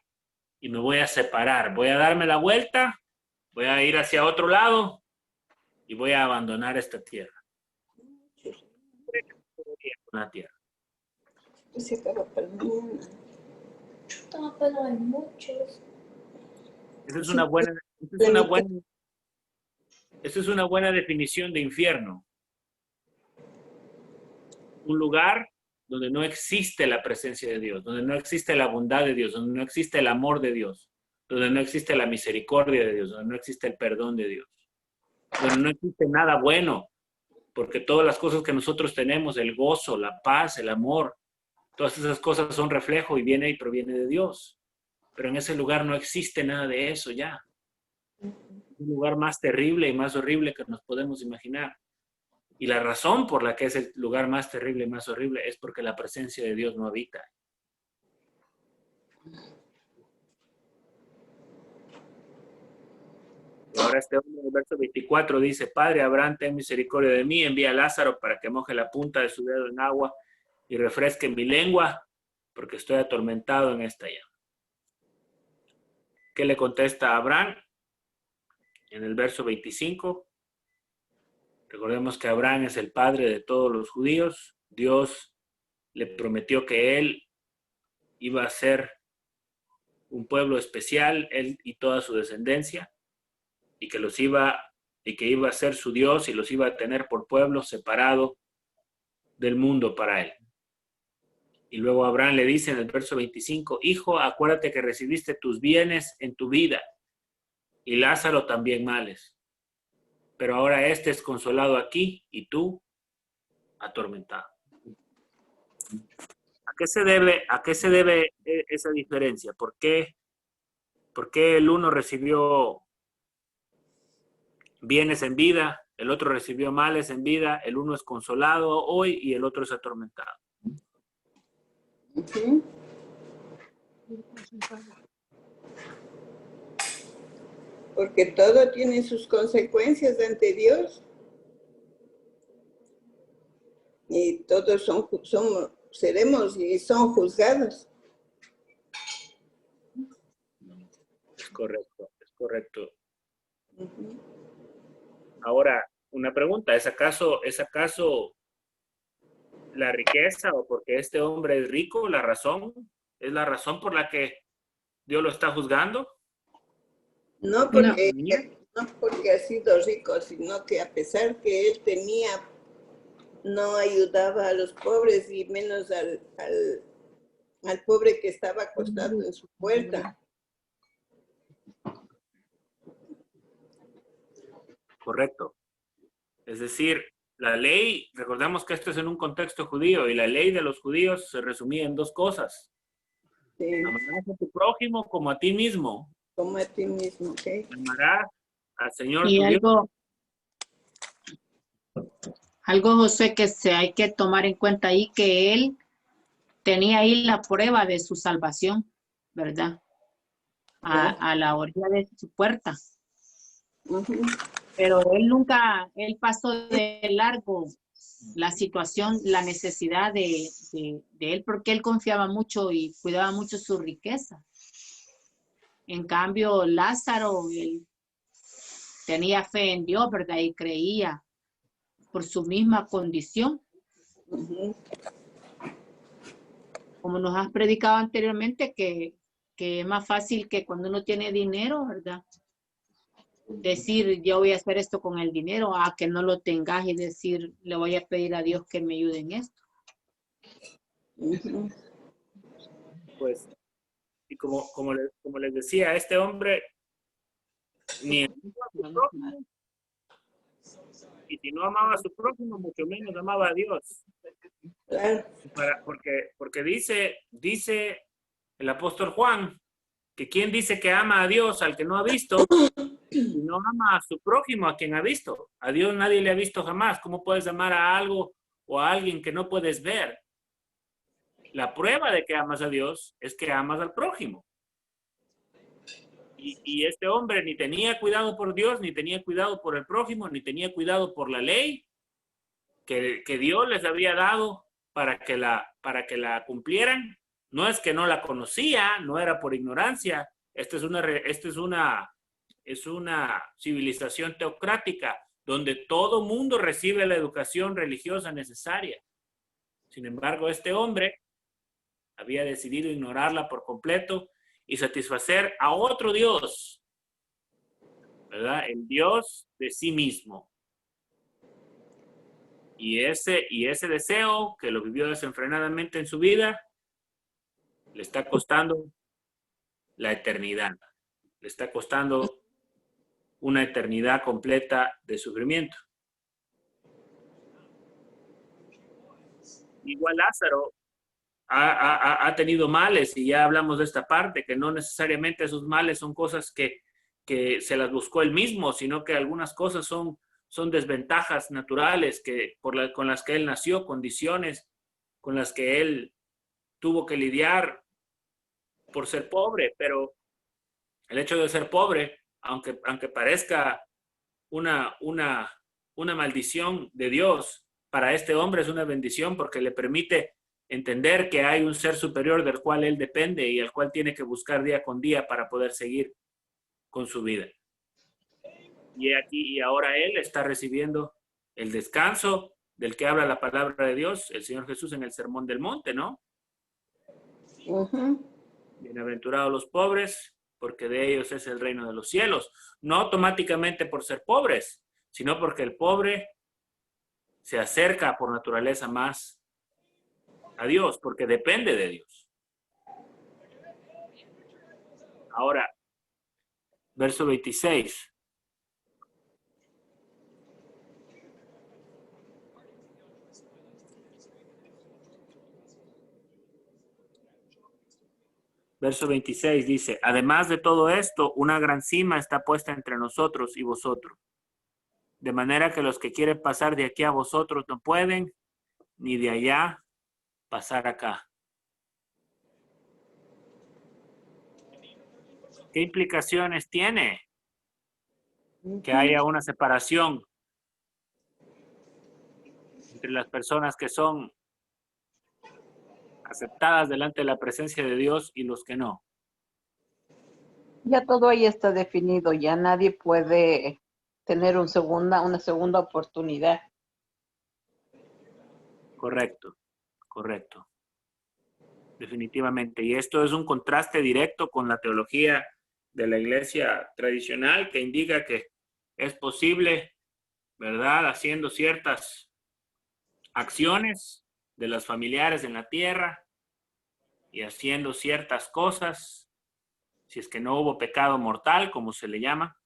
y me voy a separar, voy a darme la vuelta, voy a ir hacia otro lado y voy a abandonar esta tierra. Una tierra. Pero hay muchos. Esa es una buena definición de infierno. Un lugar donde no existe la presencia de Dios, donde no existe la bondad de Dios, donde no existe el amor de Dios, donde no existe la misericordia de Dios, donde no existe el perdón de Dios, donde no existe nada bueno, porque todas las cosas que nosotros tenemos, el gozo, la paz, el amor, todas esas cosas son reflejo y viene y proviene de Dios. Pero en ese lugar no existe nada de eso ya. Un lugar más terrible y más horrible que nos podemos imaginar. Y la razón por la que es el lugar más terrible y más horrible es porque la presencia de Dios no habita. Y ahora este hombre en el verso 24 dice, Padre Abraham, ten misericordia de mí, envía a Lázaro para que moje la punta de su dedo en agua y refresque mi lengua, porque estoy atormentado en esta llama. ¿Qué le contesta a Abraham? En el verso 25, recordemos que Abraham es el padre de todos los judíos. Dios le prometió que él iba a ser un pueblo especial, él y toda su descendencia, y que iba a ser su Dios y los iba a tener por pueblo separado del mundo para él. Y luego Abraham le dice en el verso 25, Hijo, acuérdate que recibiste tus bienes en tu vida, y Lázaro también males. Pero ahora este es consolado aquí y tú atormentado. ¿A qué se debe esa diferencia? ¿Por qué el uno recibió bienes en vida, el otro recibió males en vida, el uno es consolado hoy y el otro es atormentado? Porque todo tiene sus consecuencias ante Dios. Y todos seremos y son juzgados. Es correcto, es correcto. Ahora, una pregunta, ¿es acaso la riqueza o porque este hombre es rico la razón? ¿Es la razón por la que Dios lo está juzgando? No porque ha sido rico, sino que a pesar que él tenía, no ayudaba a los pobres y menos al pobre que estaba acostado en su puerta. Correcto. Es decir, la ley, recordemos que esto es en un contexto judío y la ley de los judíos se resumía en dos cosas. Sí. Amarás a tu prójimo como a ti mismo. Como a ti mismo, ¿ok? Amarás al Señor Y tu Dios. algo, José, que hay que tomar en cuenta ahí, que él tenía ahí la prueba de su salvación, ¿verdad? A la orilla de su puerta. Pero él pasó de largo la situación, la necesidad de él, porque él confiaba mucho y cuidaba mucho su riqueza. En cambio, Lázaro, él tenía fe en Dios, ¿verdad? Y creía por su misma condición. Como nos has predicado anteriormente, que es más fácil que cuando uno tiene dinero, ¿verdad? decir, yo voy a hacer esto con el dinero, a que no lo tengas y decir, le voy a pedir a Dios que me ayude en esto. Pues, y como les decía, este hombre ni amaba a su prójimo, y si no amaba a su prójimo, mucho menos amaba a Dios. Claro. Porque dice el apóstol Juan que quien dice que ama a Dios al que no ha visto, y no ama a su prójimo a quien ha visto. A Dios nadie le ha visto jamás. ¿Cómo puedes amar a algo o a alguien que no puedes ver? La prueba de que amas a Dios es que amas al prójimo. Y este hombre ni tenía cuidado por Dios, ni tenía cuidado por el prójimo, ni tenía cuidado por la ley que Dios les había dado para que la cumplieran. No es que no la conocía, no era por ignorancia. Esta es una civilización teocrática donde todo mundo recibe la educación religiosa necesaria. Sin embargo, este hombre había decidido ignorarla por completo y satisfacer a otro Dios, ¿verdad? El Dios de sí mismo. Y ese deseo que lo vivió desenfrenadamente en su vida le está costando la eternidad. Le está costando una eternidad completa de sufrimiento. Igual Lázaro ha tenido males, y ya hablamos de esta parte, que no necesariamente esos males son cosas que se las buscó él mismo, sino que algunas cosas son desventajas naturales con las que él nació, condiciones con las que él tuvo que lidiar por ser pobre. Pero el hecho de ser pobre, aunque parezca una maldición de Dios, para este hombre es una bendición, porque le permite entender que hay un ser superior del cual él depende y al cual tiene que buscar día con día para poder seguir con su vida. Y aquí y ahora él está recibiendo el descanso del que habla la palabra de Dios, el Señor Jesús, en el Sermón del Monte, ¿no? Bienaventurados los pobres, porque de ellos es el reino de los cielos. No automáticamente por ser pobres, sino porque el pobre se acerca por naturaleza más a Dios, porque depende de Dios. Ahora, verso 26. Verso 26 dice, además de todo esto, una gran cima está puesta entre nosotros y vosotros, de manera que los que quieren pasar de aquí a vosotros no pueden, ni de allá pasar acá. ¿Qué implicaciones tiene que haya una separación entre las personas que son aceptadas delante de la presencia de Dios y los que no? Ya todo ahí está definido, ya nadie puede tener una segunda oportunidad. Correcto. Definitivamente. Y esto es un contraste directo con la teología de la iglesia tradicional, que indica que es posible, ¿verdad?, haciendo ciertas acciones de los familiares en la tierra y haciendo ciertas cosas, si es que no hubo pecado mortal, como se le llama,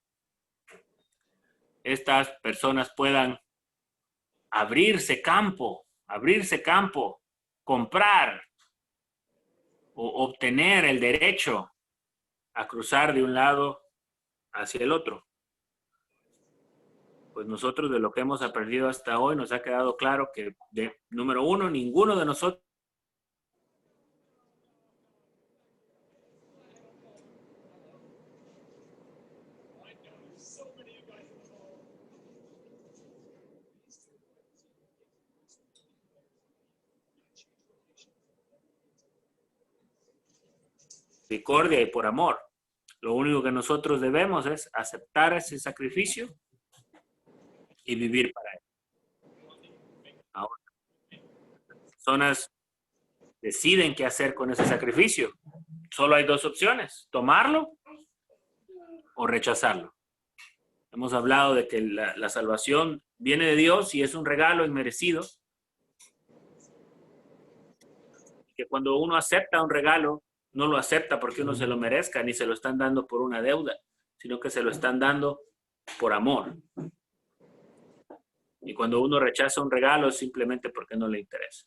estas personas puedan abrirse campo, comprar o obtener el derecho a cruzar de un lado hacia el otro. Pues nosotros, de lo que hemos aprendido hasta hoy, nos ha quedado claro que, número uno, ninguno de nosotros misericordia y por amor. Lo único que nosotros debemos es aceptar ese sacrificio y vivir para él. Ahora, las personas deciden qué hacer con ese sacrificio. Solo hay dos opciones: tomarlo o rechazarlo. Hemos hablado de que la salvación viene de Dios y es un regalo inmerecido. Que cuando uno acepta un regalo, no lo acepta porque uno se lo merezca, ni se lo están dando por una deuda, sino que se lo están dando por amor. Y cuando uno rechaza un regalo es simplemente porque no le interesa.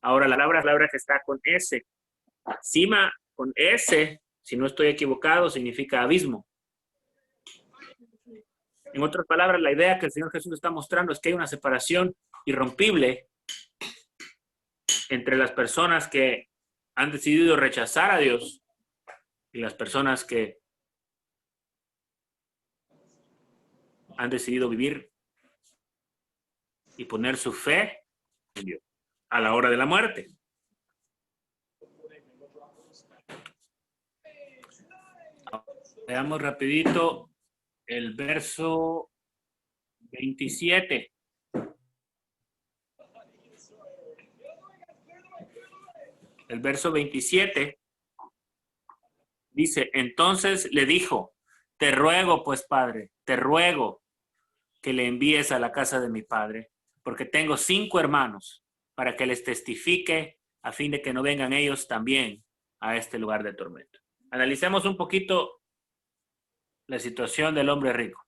Ahora, la palabra que está con S, Sima con S, si no estoy equivocado, significa abismo. En otras palabras, la idea que el Señor Jesús está mostrando es que hay una separación irrompible entre las personas que han decidido rechazar a Dios y las personas que han decidido vivir y poner su fe en Dios a la hora de la muerte. Veamos rapidito el verso 27. El verso 27 dice, entonces le dijo, te ruego pues, Padre, te ruego que le envíes a la casa de mi padre, porque tengo 5 hermanos, para que les testifique a fin de que no vengan ellos también a este lugar de tormento. Analicemos un poquito la situación del hombre rico.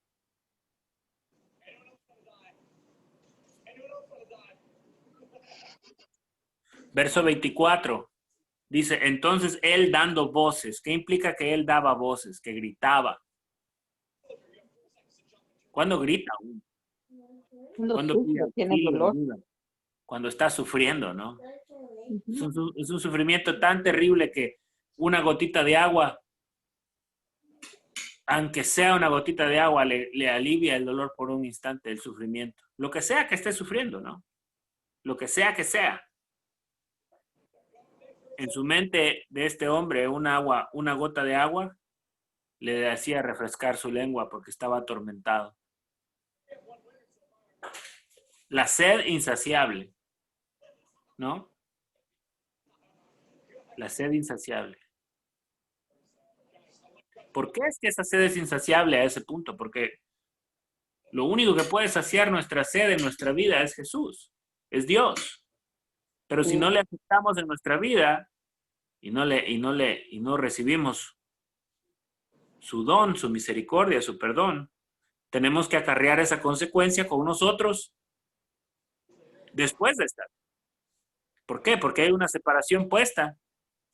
Verso 24 dice, entonces él dando voces. ¿Qué implica que él daba voces? Que gritaba. ¿Cuándo grita? Cuando tiene dolor. Cuando está sufriendo, ¿no? Es un sufrimiento tan terrible que una gotita de agua, aunque sea una gotita de agua, le alivia el dolor por un instante, el sufrimiento. Lo que sea que esté sufriendo, ¿no? Lo que sea que sea. En su mente de este hombre, una gota de agua le hacía refrescar su lengua porque estaba atormentado. La sed insaciable, ¿no? La sed insaciable. ¿Por qué es que esa sed es insaciable a ese punto? Porque lo único que puede saciar nuestra sed en nuestra vida es Jesús, es Dios. Pero si no le aceptamos en nuestra vida y no recibimos su don, su misericordia, su perdón, tenemos que acarrear esa consecuencia con nosotros después de estar. ¿Por qué? Porque hay una separación puesta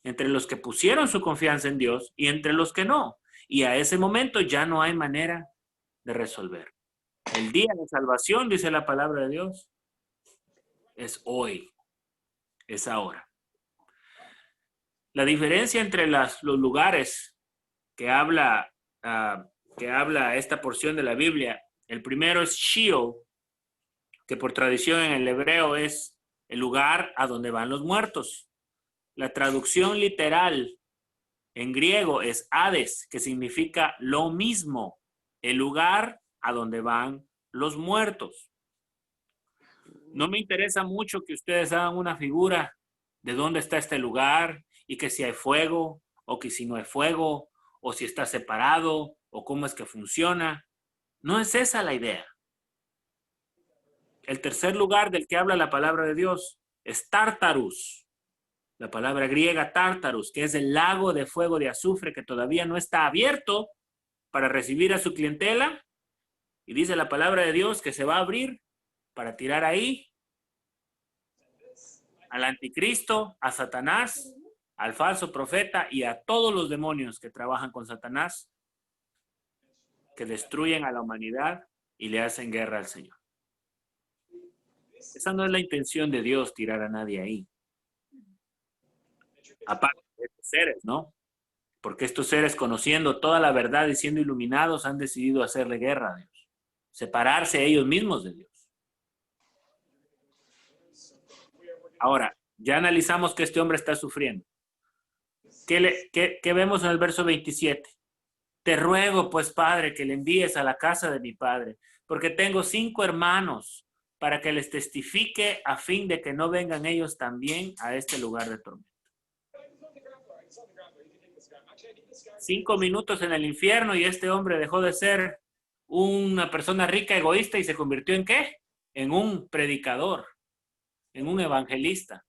entre los que pusieron su confianza en Dios y entre los que no. Y a ese momento ya no hay manera de resolver. El día de salvación, dice la palabra de Dios, es hoy, es ahora. La diferencia entre los lugares que habla esta porción de la Biblia, el primero es Sheol, que por tradición en el hebreo es el lugar a donde van los muertos. La traducción literal en griego es Hades, que significa lo mismo, el lugar a donde van los muertos. No me interesa mucho que ustedes hagan una figura de dónde está este lugar y que si hay fuego o que si no hay fuego o si está separado o cómo es que funciona. No es esa la idea. El tercer lugar del que habla la palabra de Dios es Tártarus. La palabra griega Tártarus, que es el lago de fuego de azufre que todavía no está abierto para recibir a su clientela. Y dice la palabra de Dios que se va a abrir para tirar ahí al anticristo, a Satanás, al falso profeta y a todos los demonios que trabajan con Satanás, que destruyen a la humanidad y le hacen guerra al Señor. Esa no es la intención de Dios, tirar a nadie ahí. Aparte de estos seres, ¿no? Porque estos seres, conociendo toda la verdad y siendo iluminados, han decidido hacerle guerra a Dios. Separarse ellos mismos de Dios. Ahora, ya analizamos que este hombre está sufriendo. ¿Qué vemos en el verso 27? Te ruego, pues, Padre, que le envíes a la casa de mi padre, porque tengo 5 hermanos, para que les testifique a fin de que no vengan ellos también a este lugar de tormento. 5 minutos en el infierno y este hombre dejó de ser una persona rica, egoísta y se convirtió ¿en qué? En un predicador, en un evangelista.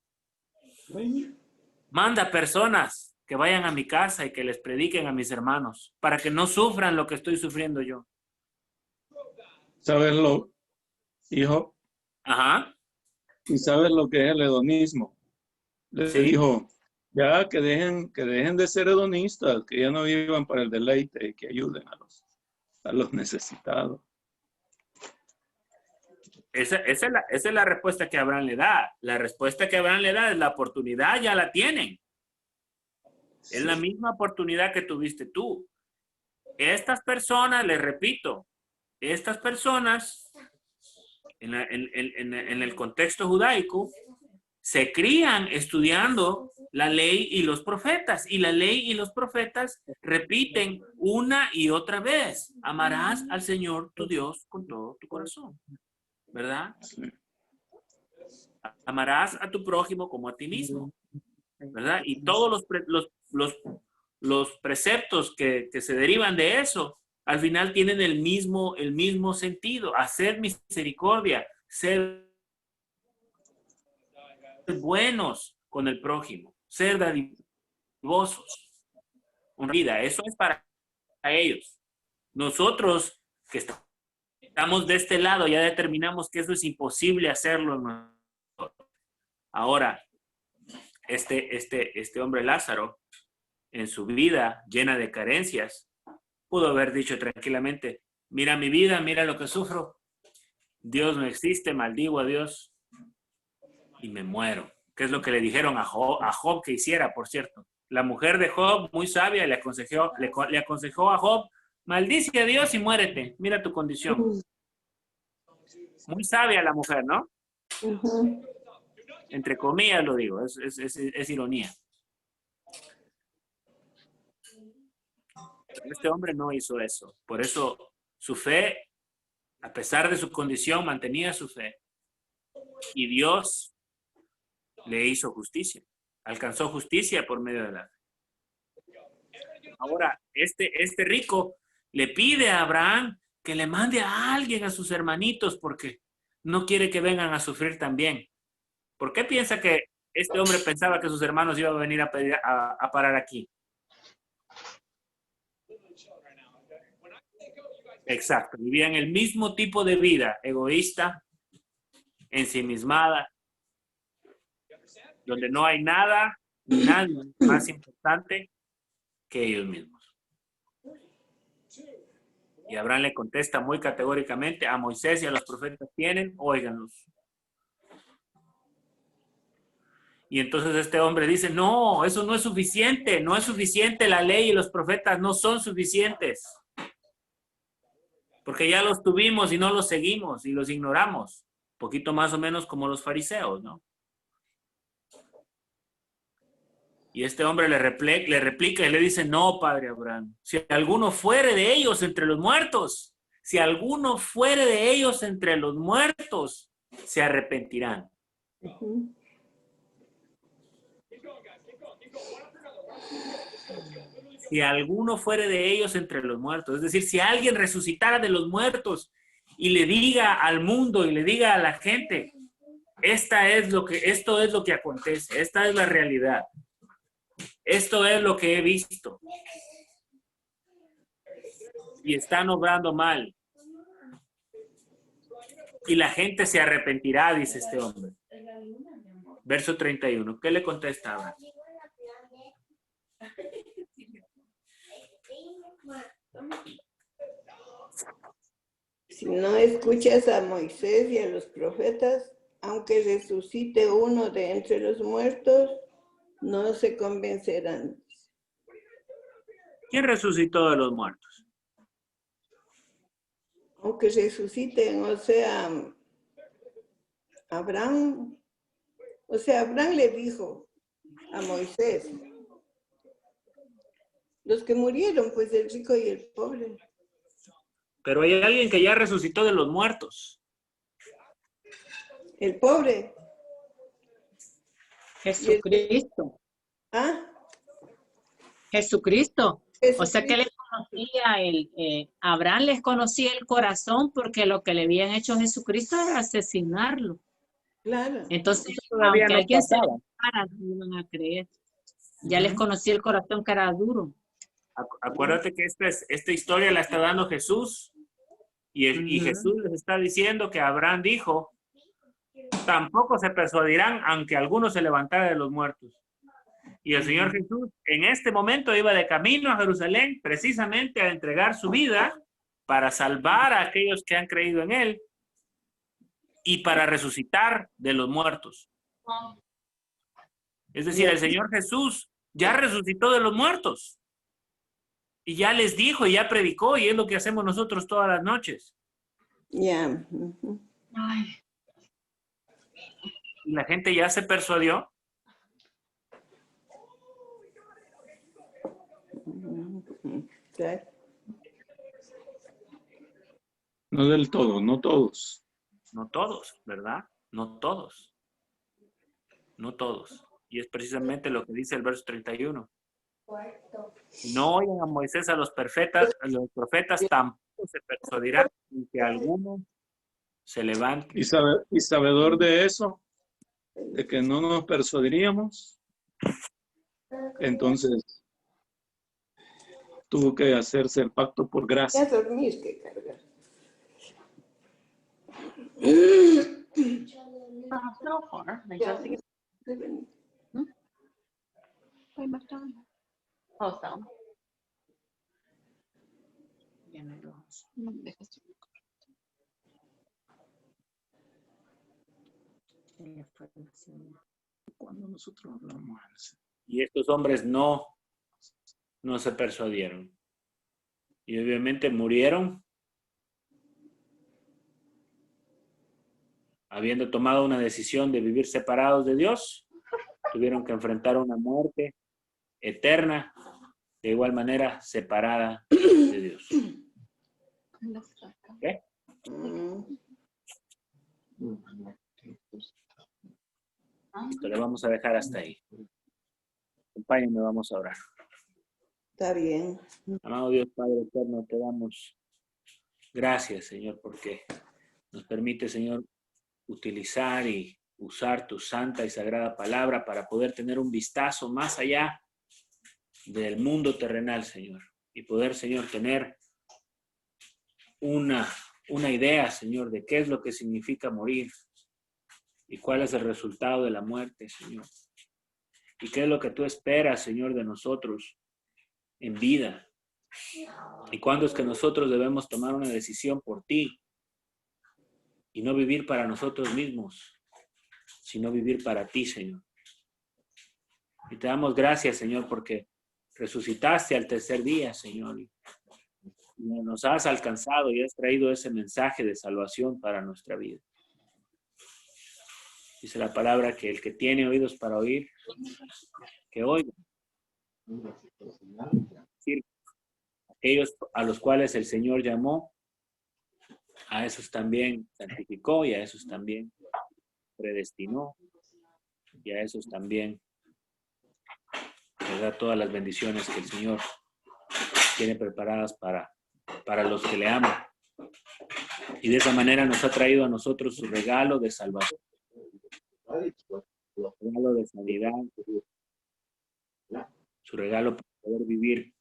Manda personas que vayan a mi casa y que les prediquen a mis hermanos para que no sufran lo que estoy sufriendo yo. ¿Sabes lo, hijo? Ajá. ¿Y sabes lo que es el hedonismo? Le Sí. dijo, ya que dejen de ser hedonistas, que ya no vivan para el deleite y que ayuden a los necesitados. Esa es la respuesta que Abraham le da. La respuesta que Abraham le da es la oportunidad, ya la tienen. Es la misma oportunidad que tuviste tú. Estas personas, les repito, estas personas en el contexto judaico se crían estudiando la ley y los profetas. Y la ley y los profetas repiten una y otra vez. Amarás al Señor tu Dios con todo tu corazón. ¿Verdad? Amarás a tu prójimo como a ti mismo. ¿Verdad? Y todos los preceptos que se derivan de eso, al final tienen el mismo sentido. Hacer misericordia, ser buenos con el prójimo, ser dadivosos. Una vida, eso es para ellos. Nosotros que estamos de este lado ya determinamos que eso es imposible hacerlo. Ahora, este hombre Lázaro, en su vida llena de carencias, pudo haber dicho tranquilamente, mira mi vida, mira lo que sufro, Dios no existe, maldigo a Dios y me muero. ¿Qué es lo que le dijeron a Job que hiciera, por cierto? La mujer de Job, muy sabia, le aconsejó a Job, maldice a Dios y muérete, mira tu condición. Muy sabia la mujer, ¿no? Entre comillas lo digo, es ironía. Este hombre no hizo eso. Por eso su fe, a pesar de su condición, mantenía su fe. Y Dios le hizo justicia. Alcanzó justicia por medio de la fe. Ahora, este rico le pide a Abraham que le mande a alguien a sus hermanitos porque no quiere que vengan a sufrir también. ¿Por qué piensa que este hombre pensaba que sus hermanos iban a venir a parar aquí? Exacto, vivían el mismo tipo de vida, egoísta, ensimismada, donde no hay nada ni nadie más importante que ellos mismos. Y Abraham le contesta muy categóricamente, a Moisés y a los profetas tienen, óiganlos. Y entonces este hombre dice, no, eso no es suficiente, no es suficiente, la ley y los profetas no son suficientes. Porque ya los tuvimos y no los seguimos y los ignoramos. Un poquito más o menos como los fariseos, ¿no? Y este hombre le replica y le dice, no, padre Abraham, si alguno fuere de ellos entre los muertos, si alguno fuere de ellos entre los muertos, se arrepentirán. Si alguno fuere de ellos entre los muertos, es decir, si alguien resucitara de los muertos y le diga al mundo y le diga a la gente, esto es lo que acontece, esta es la realidad, esto es lo que he visto y están obrando mal y la gente se arrepentirá, dice este hombre. Verso 31, ¿qué le contesta Abraham? Si no escuchas a Moisés y a los profetas, aunque resucite uno de entre los muertos, no se convencerán. ¿Quién resucitó de los muertos? Aunque resuciten, o sea, Abraham le dijo a Moisés, los que murieron, pues el rico y el pobre. Pero hay alguien que ya resucitó de los muertos. El pobre. Jesucristo. ¿Ah? Jesucristo. O sea que les conocía Abraham les conocía el corazón porque lo que le habían hecho a Jesucristo era asesinarlo. Claro. Entonces, Todavía aunque no alguien se le pasaba. para, no iban a creer. Ya les conocía el corazón que era duro. Acuérdate que esta historia la está dando Jesús. Y Jesús les está diciendo que Abraham dijo, tampoco se persuadirán aunque alguno se levantara de los muertos. Y el Señor Jesús en este momento iba de camino a Jerusalén precisamente a entregar su vida para salvar a aquellos que han creído en Él y para resucitar de los muertos. Es decir, el Señor Jesús ya resucitó de los muertos y ya les dijo y ya predicó, y es lo que hacemos nosotros todas las noches. Ya. Y la gente ya se persuadió. Claro. No del todo, no todos. No todos, ¿verdad? No todos. No todos. Y es precisamente lo que dice el verso 31. Si no oyen a Moisés, a los profetas tampoco se persuadirán que alguno se levante. Y sabedor de eso, de que no nos persuadiríamos, entonces tuvo que hacerse el pacto por Ya gracia. dormir que cargar. So far, like Ya. just to get oh, so. No me dejas. Cuando nosotros hablamos, Y estos hombres no se persuadieron. Y obviamente murieron habiendo tomado una decisión de vivir separados de Dios. Tuvieron que enfrentar una muerte eterna, de igual manera separada de Dios. ¿Okay? Esto le vamos a dejar hasta ahí. Acompáñenme, vamos a orar. Está bien. Amado Dios Padre eterno, te damos gracias, Señor, porque nos permite, Señor, utilizar y usar tu santa y sagrada palabra para poder tener un vistazo más allá del mundo terrenal, Señor, y poder, Señor, tener una idea, Señor, de qué es lo que significa morir y cuál es el resultado de la muerte, Señor, y qué es lo que tú esperas, Señor, de nosotros en vida, y cuándo es que nosotros debemos tomar una decisión por ti y no vivir para nosotros mismos, sino vivir para ti, Señor. Y te damos gracias, Señor, porque resucitaste al tercer día, Señor, y nos has alcanzado y has traído ese mensaje de salvación para nuestra vida. Dice la palabra que el que tiene oídos para oír, que oiga. Es decir, aquellos a los cuales el Señor llamó, a esos también santificó y a esos también predestinó y a esos también les da todas las bendiciones que el Señor tiene preparadas para los que le aman. Y de esa manera nos ha traído a nosotros su regalo de salvación, su regalo de sanidad, su regalo para poder vivir,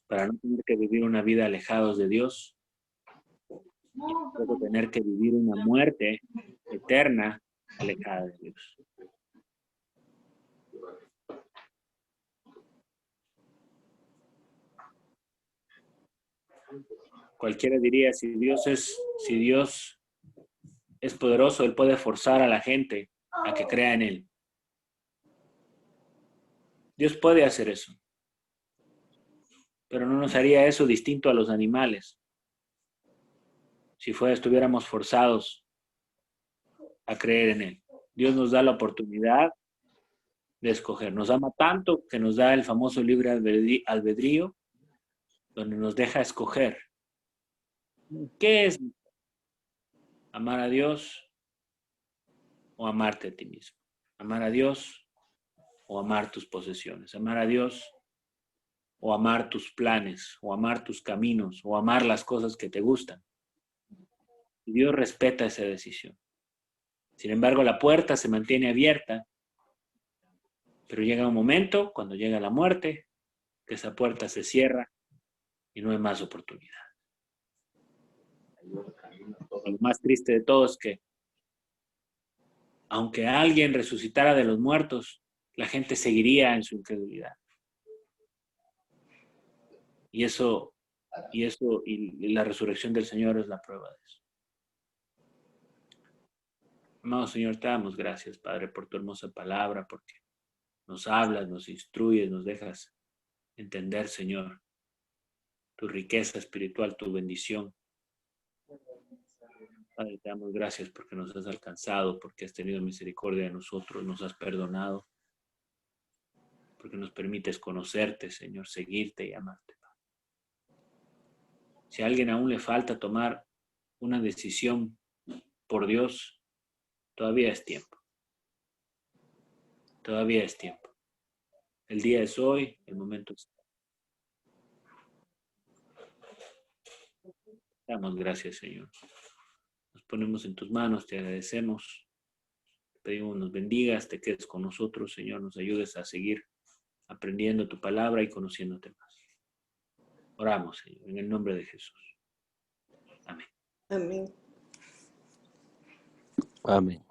para no tener que vivir una vida alejados de Dios, y tampoco tener que vivir una muerte eterna alejada de Dios. Cualquiera diría, si Dios es poderoso, Él puede forzar a la gente a que crea en Él. Dios puede hacer eso, pero no nos haría eso distinto a los animales si estuviéramos forzados a creer en Él. Dios nos da la oportunidad de escoger. Nos ama tanto que nos da el famoso libre albedrío, donde nos deja escoger. ¿Qué es amar a Dios o amarte a ti mismo? Amar a Dios o amar tus posesiones. Amar a Dios o amar tus planes, o amar tus caminos, o amar las cosas que te gustan. Y Dios respeta esa decisión. Sin embargo, la puerta se mantiene abierta, pero llega un momento, cuando llega la muerte, que esa puerta se cierra y no hay más oportunidad. Lo más triste de todo es que, aunque alguien resucitara de los muertos, la gente seguiría en su incredulidad. Y la resurrección del Señor es la prueba de eso. Amado Señor, te damos gracias, Padre, por tu hermosa palabra, porque nos hablas, nos instruyes, nos dejas entender, Señor, tu riqueza espiritual, tu bendición. Padre, te damos gracias porque nos has alcanzado, porque has tenido misericordia de nosotros, nos has perdonado, porque nos permites conocerte, Señor, seguirte y amarte. Si a alguien aún le falta tomar una decisión por Dios, todavía es tiempo. Todavía es tiempo. El día es hoy, el momento es hoy. Damos gracias, Señor. Nos ponemos en tus manos, te agradecemos. Te pedimos nos bendigas, te quedes con nosotros, Señor, nos ayudes a seguir aprendiendo tu palabra y conociéndote más. Oramos, Señor, en el nombre de Jesús. Amén. Amén. Amén.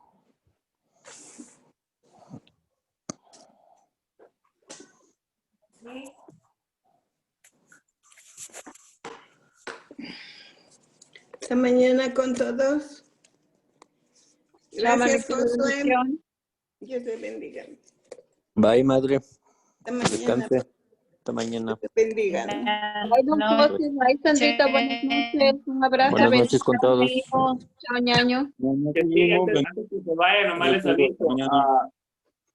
Esta mañana con todos. Gracias, Josué. Dios te bendiga. Bye, madre. Hasta mañana. Descanse. Hasta mañana. Dios te bendiga. Ay, don José, ay, Sandrita, buenas noches. Un abrazo. Buenas noches con todos. Chao, ñaño. Que sí, antes que se vaya, nomás les aviso.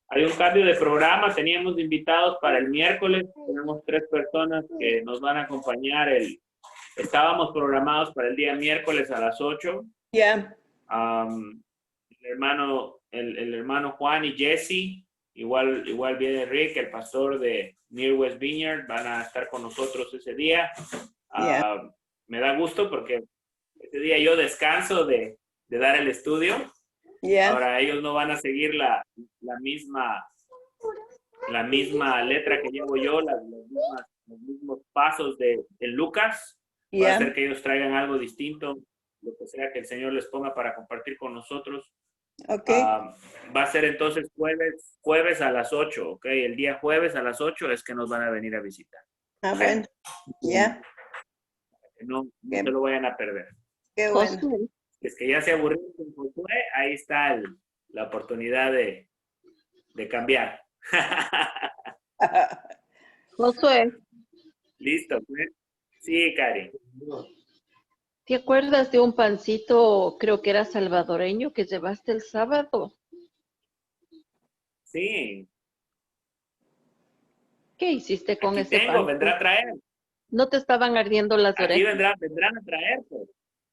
Hay un cambio de programa. Teníamos invitados para el miércoles. Tenemos 3 personas que nos van a acompañar. Estábamos programados para el día miércoles a las 8. Ya. El hermano Juan y Jesse, igual viene Rick, el pastor de Near West Vineyard, van a estar con nosotros ese día. Me da gusto porque ese día yo descanso de dar el estudio. Ahora ellos no van a seguir la misma letra que llevo yo, los mismos pasos de Lucas. Va a ser que ellos traigan algo distinto, lo que sea que el Señor les ponga para compartir con nosotros. Okay. Va a ser entonces jueves a las 8, ¿ok? El día jueves a las 8 es que nos van a venir a visitar. Bueno, ya. No se lo vayan a perder. Qué bueno. Es que ya se aburrieron con Josué, ahí está la oportunidad de cambiar. Josué. Listo, pues. Sí, Cari. ¿Te acuerdas de un pancito, creo que era salvadoreño, que llevaste el sábado? Sí. ¿Qué hiciste con ese pan? Vendrá a traer. ¿No te estaban ardiendo las orejas? Aquí vendrán a traer, pues.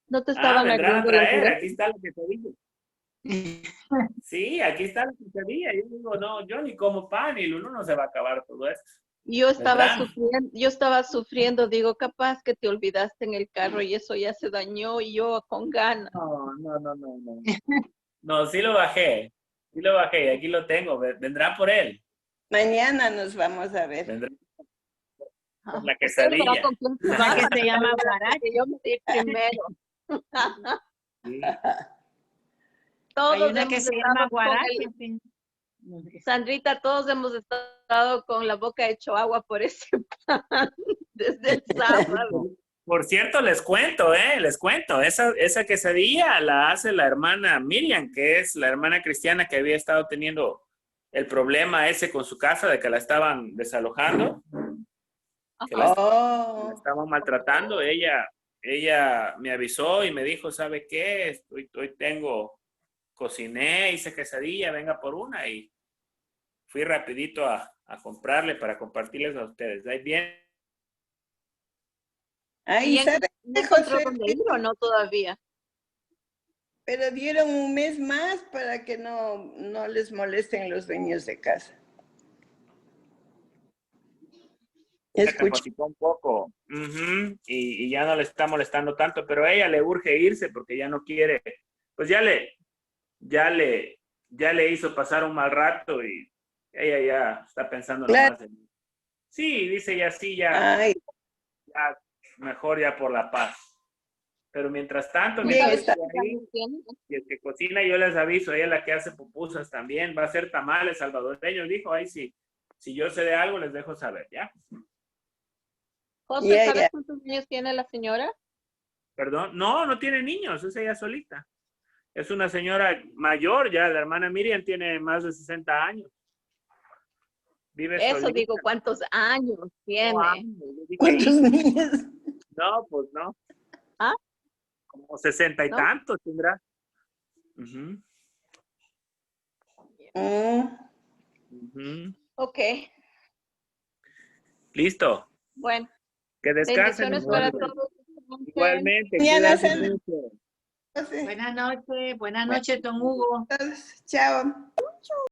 ¿No te estaban ardiendo las orejas? Aquí está lo que te digo. Sí, aquí está la quesadilla. Yo digo, no, yo ni como pan y Lulu no se va a acabar todo esto. Yo estaba sufriendo, digo, capaz que te olvidaste en el carro y eso ya se dañó y yo con ganas. No. No, sí lo bajé, aquí lo tengo, vendrá por él. Mañana nos vamos a ver. Vendrá por la quesadilla. La que se llama guarache. Yo me di primero. Sí. Hay una que se llama guarache. Sandrita, todos hemos estado con la boca hecho agua por ese pan desde el sábado. Por cierto, les cuento, esa quesadilla la hace la hermana Miriam, que es la hermana cristiana que había estado teniendo el problema ese con su casa de que la estaban desalojando, que la estaban maltratando. Ella me avisó y me dijo, ¿sabe qué? Cociné, hice quesadilla, venga por una, y fui rapidito a comprarle para compartirles a ustedes. Ahí bien. Ahí ¿sabe? ¿Dónde ir o no todavía? Pero dieron un mes más para que no les molesten los dueños de casa. se Escucho. capacitó un poco. Ujú, y ya no le está molestando tanto, pero a ella le urge irse porque ya no quiere. Pues ya le hizo pasar un mal rato y ella ya está pensando Claro. nomás en... Sí, dice ya sí, ya Ay, mejor ya por la paz. Pero mientras tanto, bien mientras está. esté ahí, y el que cocina, yo les aviso, ella es la que hace pupusas también, va a hacer tamales salvadoreños, dijo, ahí sí, si yo sé de algo, les dejo saber, ¿ya? José, Ya, ¿sabes ya. cuántos años tiene la señora? Perdón, no, no tiene niños, es ella solita. Es una señora mayor ya, la hermana Miriam tiene más de 60 años. Vive Eso solita. digo, ¿cuántos años No, tiene? yo dije, ¿Cuántos niños? no, pues no. ¿Ah? Como 60 y ¿No? tantos tendrá. Ujú, Mm, ujú. Ok, Listo. bueno, Que descansen, mi bendiciones para amor. todos. Igualmente, Mañana cuídate se mucho. Entonces, Buenas noches, don Hugo. chao.